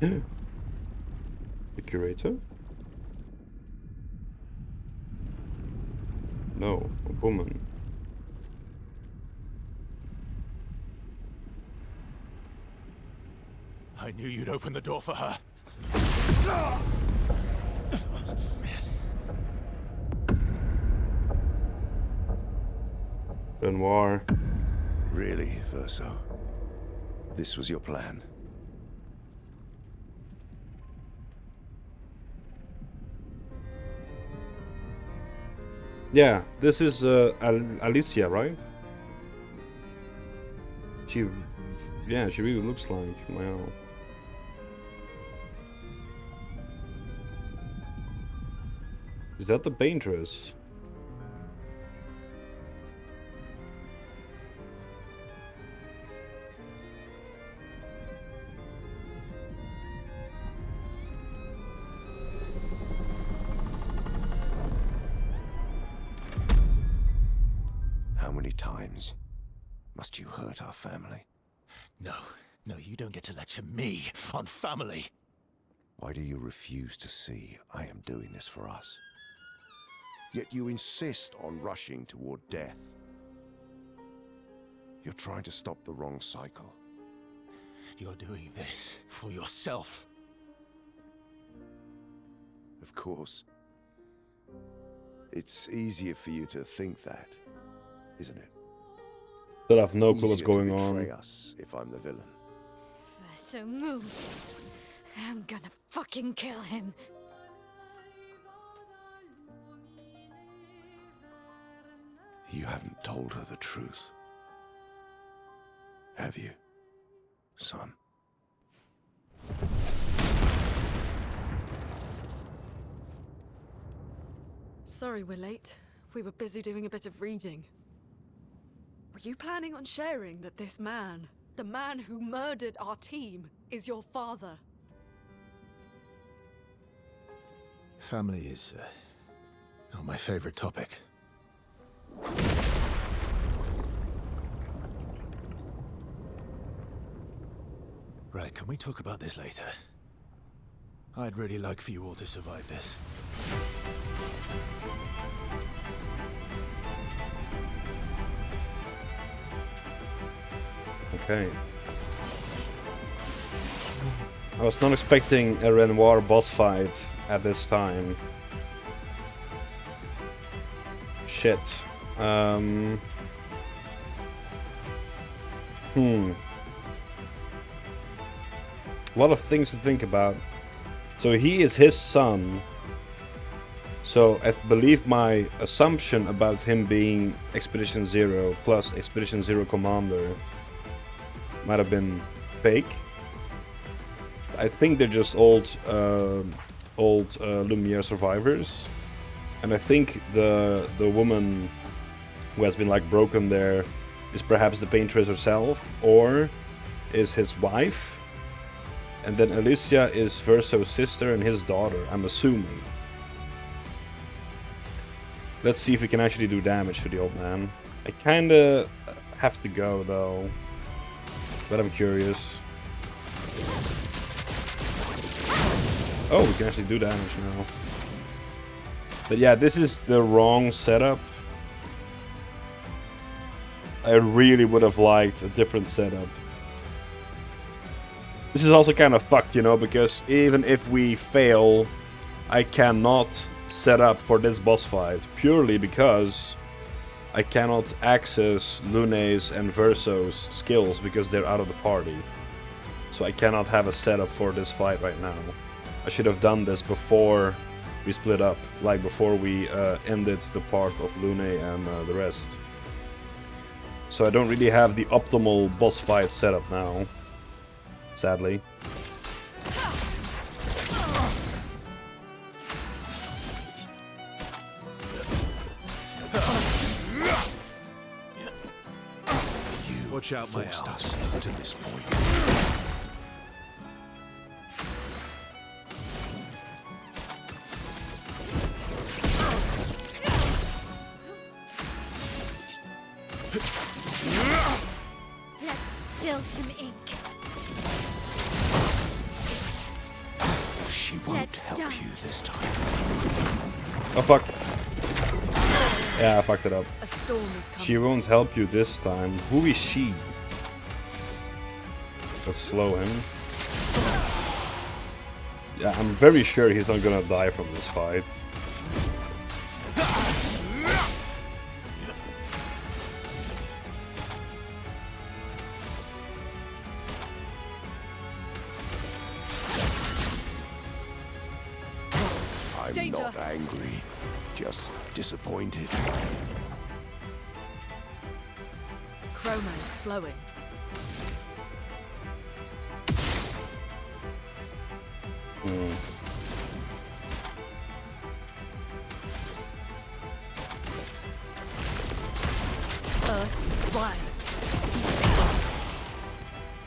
The curator? No, a woman. I knew you'd open the door for her. Renoir. Really, Verso? This was your plan? Yeah, this is Alicia, right? Yeah, she really looks like wow. Is that the paintress? How many times must you hurt our family? No, you don't get to lecture me on family. Why do you refuse to see I am doing this for us? Yet you insist on rushing toward death. You're trying to stop the wrong cycle. You're doing this for yourself. Of course. It's easier for you to think that, isn't it? But I have no clue what's Easier to going betray on. us if I'm the villain. Verso, move. I'm gonna fucking kill him. You haven't told her the truth. Have you, son? Sorry we're late. We were busy doing a bit of reading. Were you planning on sharing that this man, the man who murdered our team, is your father? Family is not my favorite topic. Right, can we talk about this later? I'd really like for you all to survive this. Okay. I was not expecting a Renoir boss fight at this time. Shit. A lot of things to think about. So he is his son. So I believe my assumption about him being Expedition Zero plus Expedition Zero Commander might have been fake. I think they're just old Lumière survivors, and I think the woman who has been like broken there is perhaps the paintress herself, or is his wife, and then Alicia is Verso's sister and his daughter, I'm assuming. Let's see if we can actually do damage to the old man. I kinda have to go though, but I'm curious. Oh, we can actually do damage now. But yeah, this is the wrong setup. I really would have liked a different setup. This is also kind of fucked, you know, because even if we fail, I cannot set up for this boss fight, purely because I cannot access Lune's and Verso's skills because they're out of the party. So I cannot have a setup for this fight right now. I should have done this before we split up, like before we ended the part of Lune and the rest. So I don't really have the optimal boss fight setup now, sadly. Watch out, my Forced owl. us to this point. Let's spill some ink. She won't Let's help dance. you this time. Oh fuck. Yeah, I fucked it up. A storm is coming. She won't help you this time. Who is she? Let's slow him. Yeah, I'm very sure he's not gonna die from this fight. I'm Danger. not angry, just disappointed. Chroma is flowing. Earth, rise.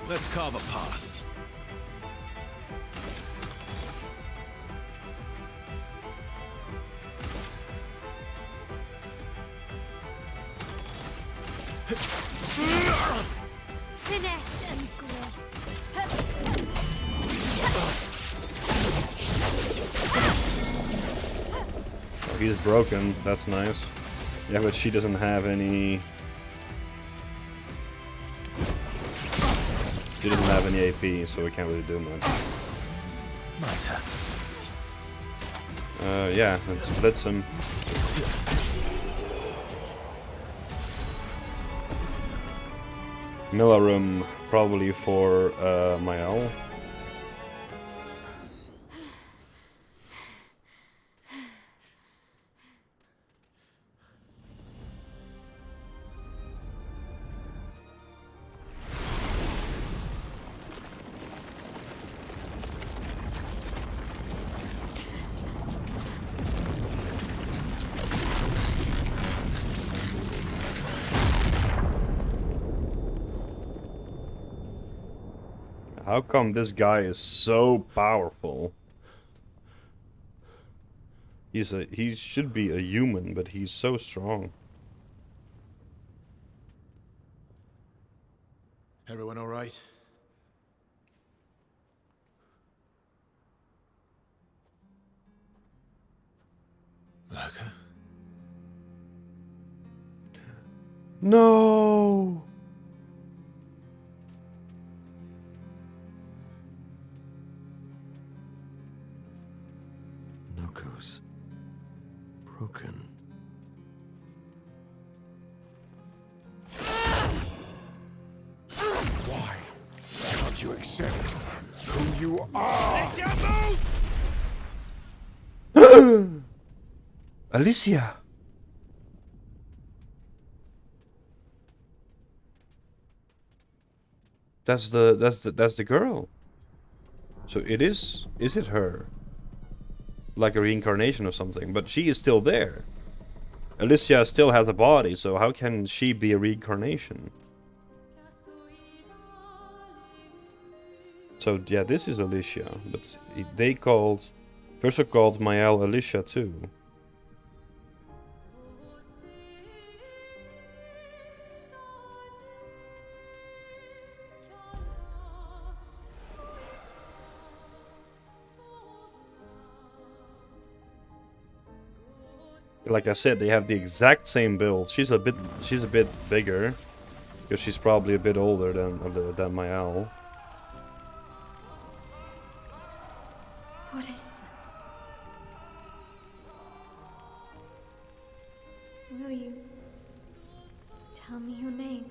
Let's carve a path. Finesse and grace. Oh, he's broken. That's nice. Yeah, but she doesn't have any. She doesn't have any AP, so we can't really do much. My turn. Yeah, let's blitz him. Millarum probably for Mael. How come this guy is so powerful? He should be a human, but he's so strong. Everyone all right? Okay. No! Noko's broken. Why cannot you accept who you are? Alicia! That's the girl. So it is it her? Like a reincarnation or something, but she is still there. Alicia still has a body, so how can she be a reincarnation? So yeah, this is Alicia, but they called Verso called Mael Alicia too. Like I said, they have the exact same build. She's a bit bigger because she's probably a bit older than Mael. What is that? Will you tell me your name?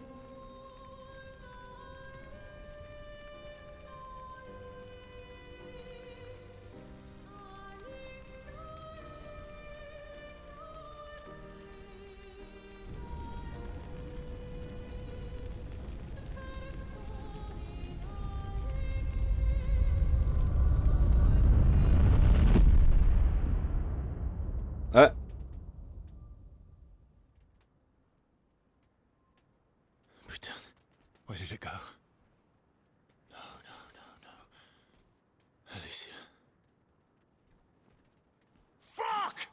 Where did it go? No, no, no, no. Alicia. Fuck!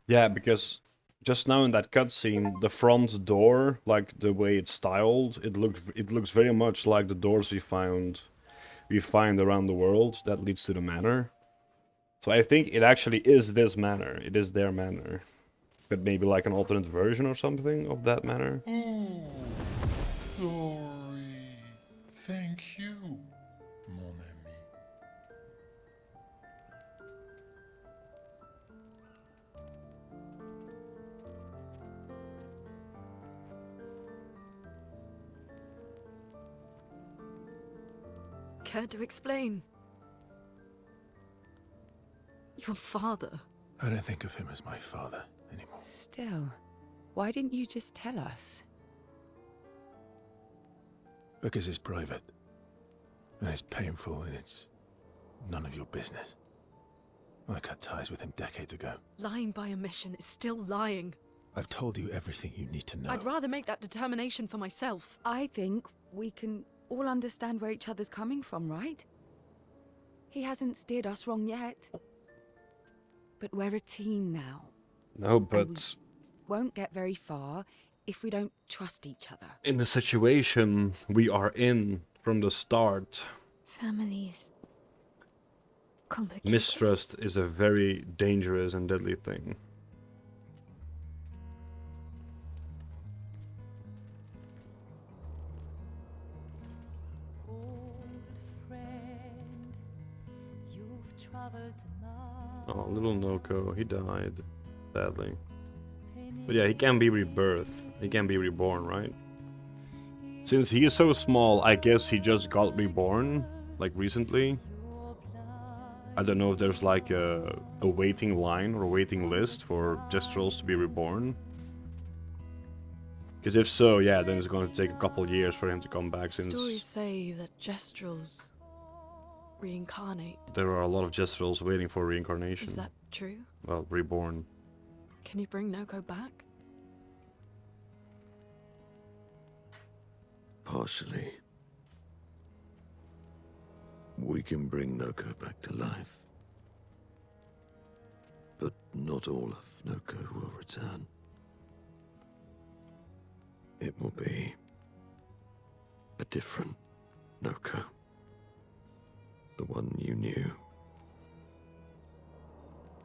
Yeah, because just now in that cutscene, the front door, like the way it's styled, it looks very much like the doors we find around the world that leads to the manor. So I think it actually is this manor. It is their manor. But maybe like an alternate version or something of that manor. Oh, glory. Thank you, mon ami. Care to explain? Your father. I don't think of him as my father anymore. Still, why didn't you just tell us? Because it's private. And it's painful and it's none of your business. I cut ties with him decades ago. Lying by omission is still lying. I've told you everything you need to know. I'd rather make that determination for myself. I think we can all understand where each other's coming from, right? He hasn't steered us wrong yet. But we're a team now. No, but Won't get very far if we don't trust each other. in the situation we are in from the start, Families. Complicated. mistrust is a very dangerous and deadly thing. Oh, little Noko, he died, sadly. But yeah, he can be rebirthed. He can be reborn, right? Since he is so small, I guess he just got reborn, like recently. I don't know if there's like a waiting line or a waiting list for Jestrels to be reborn. Because if so, yeah, then it's going to take a couple years for him to come back, since Stories say that Jestrels reincarnate. there are a lot of Jestrels waiting for reincarnation. Is that true? Well, reborn. Can you bring Noko back? Partially. We can bring Noko back to life. But not all of Noko will return. It will be a different Noko. The one you knew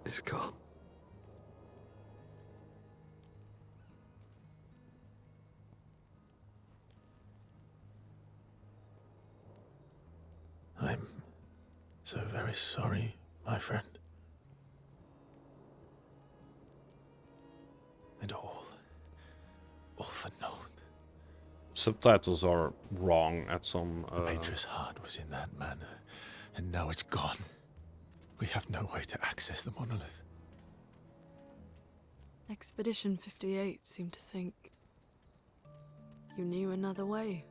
is gone. I'm so very sorry, my friend. And all for naught. Subtitles are wrong at some. The Painter's heart was in that manor, and now it's gone. We have no way to access the monolith. Expedition 58 seemed to think you knew another way.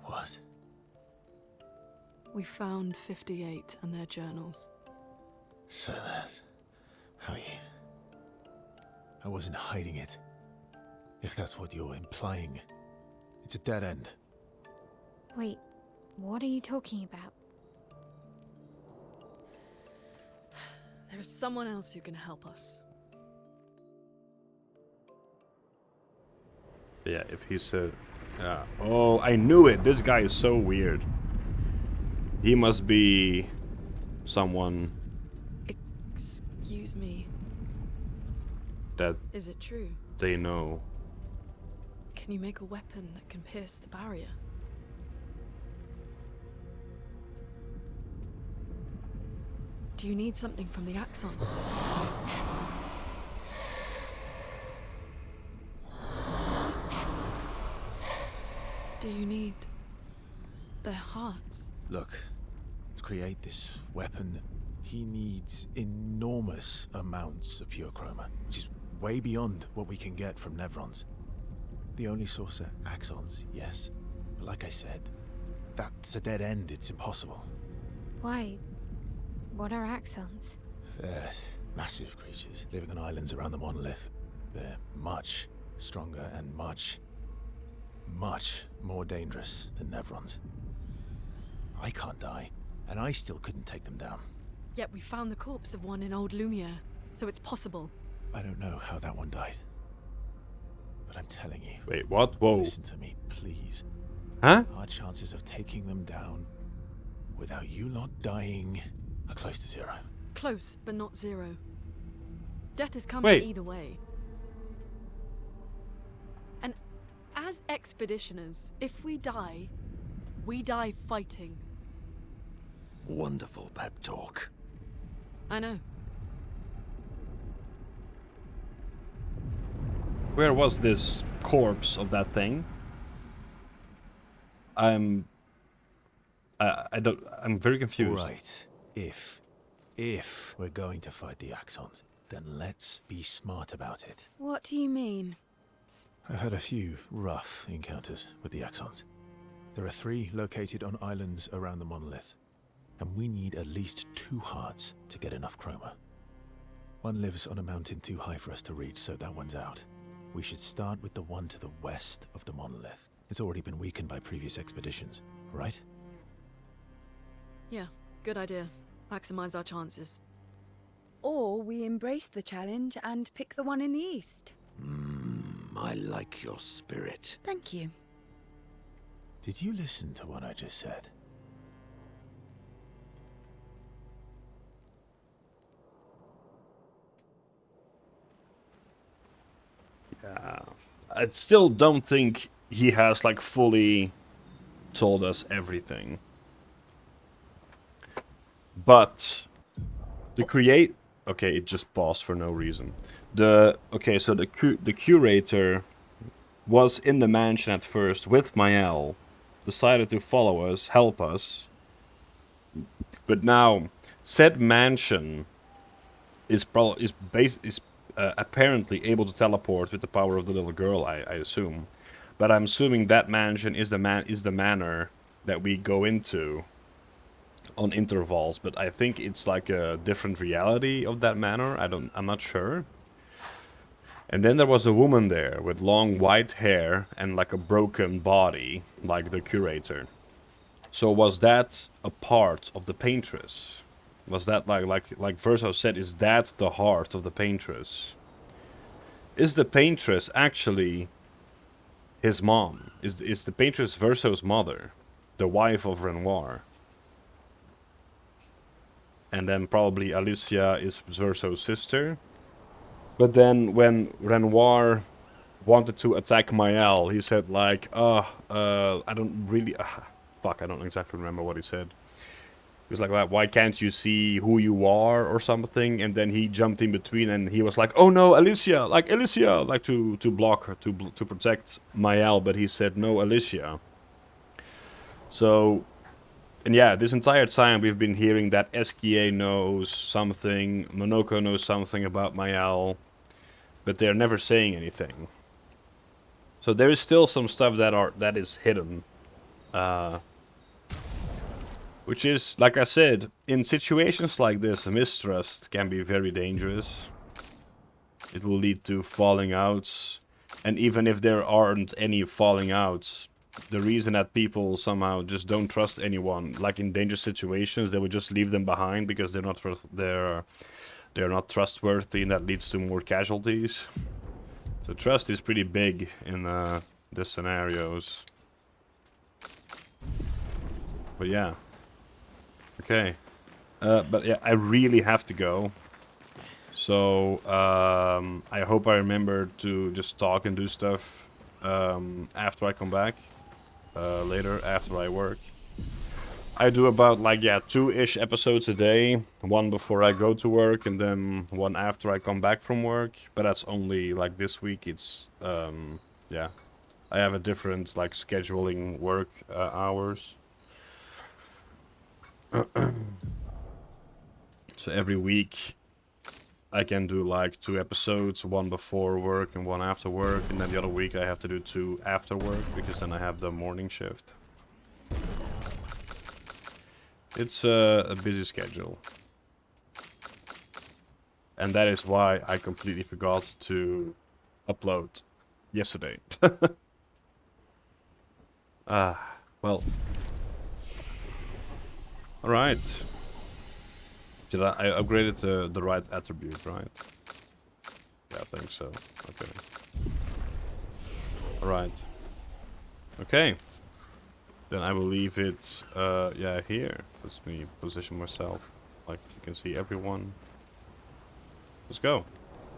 What? We found 58 and their journals. So that's how you... I wasn't hiding it. If that's what you're implying. It's a dead end. Wait, what are you talking about? There is someone else who can help us. Yeah, if he said... Yeah. Oh, I knew it! This guy is so weird. He must be... someone... Excuse me. that Is it true? they know. Can you make a weapon that can pierce the barrier? Do you need something from the Axons? Do you need their hearts? Look, to create this weapon, he needs enormous amounts of pure chroma, which is way beyond what we can get from Nevrons. The only source are Axons, yes. But like I said, that's a dead end. It's impossible. Why? What are Axons? They're massive creatures living on islands around the monolith. They're much stronger and much more dangerous than Nevrons. I can't die, and I still couldn't take them down. Yet we found the corpse of one in old Lumière, so it's possible. I don't know how that one died. But I'm telling you. Wait, what? Whoa. Listen to me, please. Huh? Our chances of taking them down without you lot dying are close to zero. Close, but not zero. Death is coming Wait. either way. And as expeditioners, if we die fighting. Wonderful pep talk. I know. Where was this corpse of that thing? I'm very confused. Right. If we're going to fight the Axons, then let's be smart about it. What do you mean? I've had a few rough encounters with the Axons. There are 3 located on islands around the monolith, and we need at least 2 hearts to get enough chroma. One lives on a mountain too high for us to reach, so that one's out. We should start with the one to the west of the monolith. It's already been weakened by previous expeditions, right? Yeah, good idea. Maximize our chances. Or we embrace the challenge and pick the one in the east. I like your spirit. Thank you. Did you listen to what I just said? Yeah. I still don't think he has like fully told us everything. But the create... Okay, it just paused for no reason. So the curator was in the mansion at first with Mael, decided to follow us, help us. But now, said mansion is apparently able to teleport with the power of the little girl, I assume. But I'm assuming that mansion is the manor that we go into on intervals, but I think it's like a different reality of that manor. I'm not sure. And then there was a woman there with long white hair and like a broken body, like the curator. So was that a part of the paintress? Was that like Verso said, is that the heart of the paintress? Is the paintress actually his mom is the paintress Verso's mother, the wife of Renoir. And then probably Alicia is Verso's sister. But then when Renoir wanted to attack Mael, he said like, I don't really, fuck, I don't exactly remember what he said. He was like, why can't you see who you are or something? And then he jumped in between and he was like, oh no, Alicia, like to block her, to protect Mael, but he said no, Alicia. So, and yeah, this entire time we've been hearing that SKA knows something, Monoko knows something about Mael, but they're never saying anything. So there is still some stuff that is hidden. Which is, like I said, in situations like this, mistrust can be very dangerous. It will lead to falling outs, and even if there aren't any falling outs, the reason that people somehow just don't trust anyone, like in dangerous situations, they would just leave them behind because they're not trustworthy, and that leads to more casualties. So trust is pretty big in the scenarios. But yeah. Okay. But yeah, I really have to go. So I hope I remember to just talk and do stuff after I come back. Later, after I work. I do about like 2-ish episodes a day. One before I go to work and then one after I come back from work. But that's only like this week. It's yeah. I have a different like scheduling work hours. So every week I can do like 2 episodes, one before work and one after work, and then the other week I have to do 2 after work because then I have the morning shift. It's a busy schedule. And that is why I completely forgot to upload yesterday. Well. Alright. Did I upgraded the right attribute, right? Yeah, I think so. Okay. Alright. Okay. Then I will leave it, yeah, here. Let's me position myself. Like, you can see everyone. Let's go.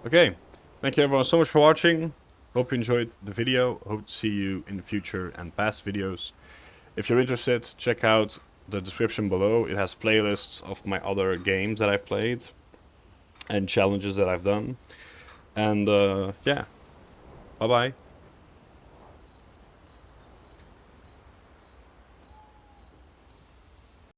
Okay. Thank you everyone so much for watching. Hope you enjoyed the video. Hope to see you in the future and past videos. If you're interested, check out the description below. It has playlists of my other games that I played and challenges that I've done. And yeah, bye bye.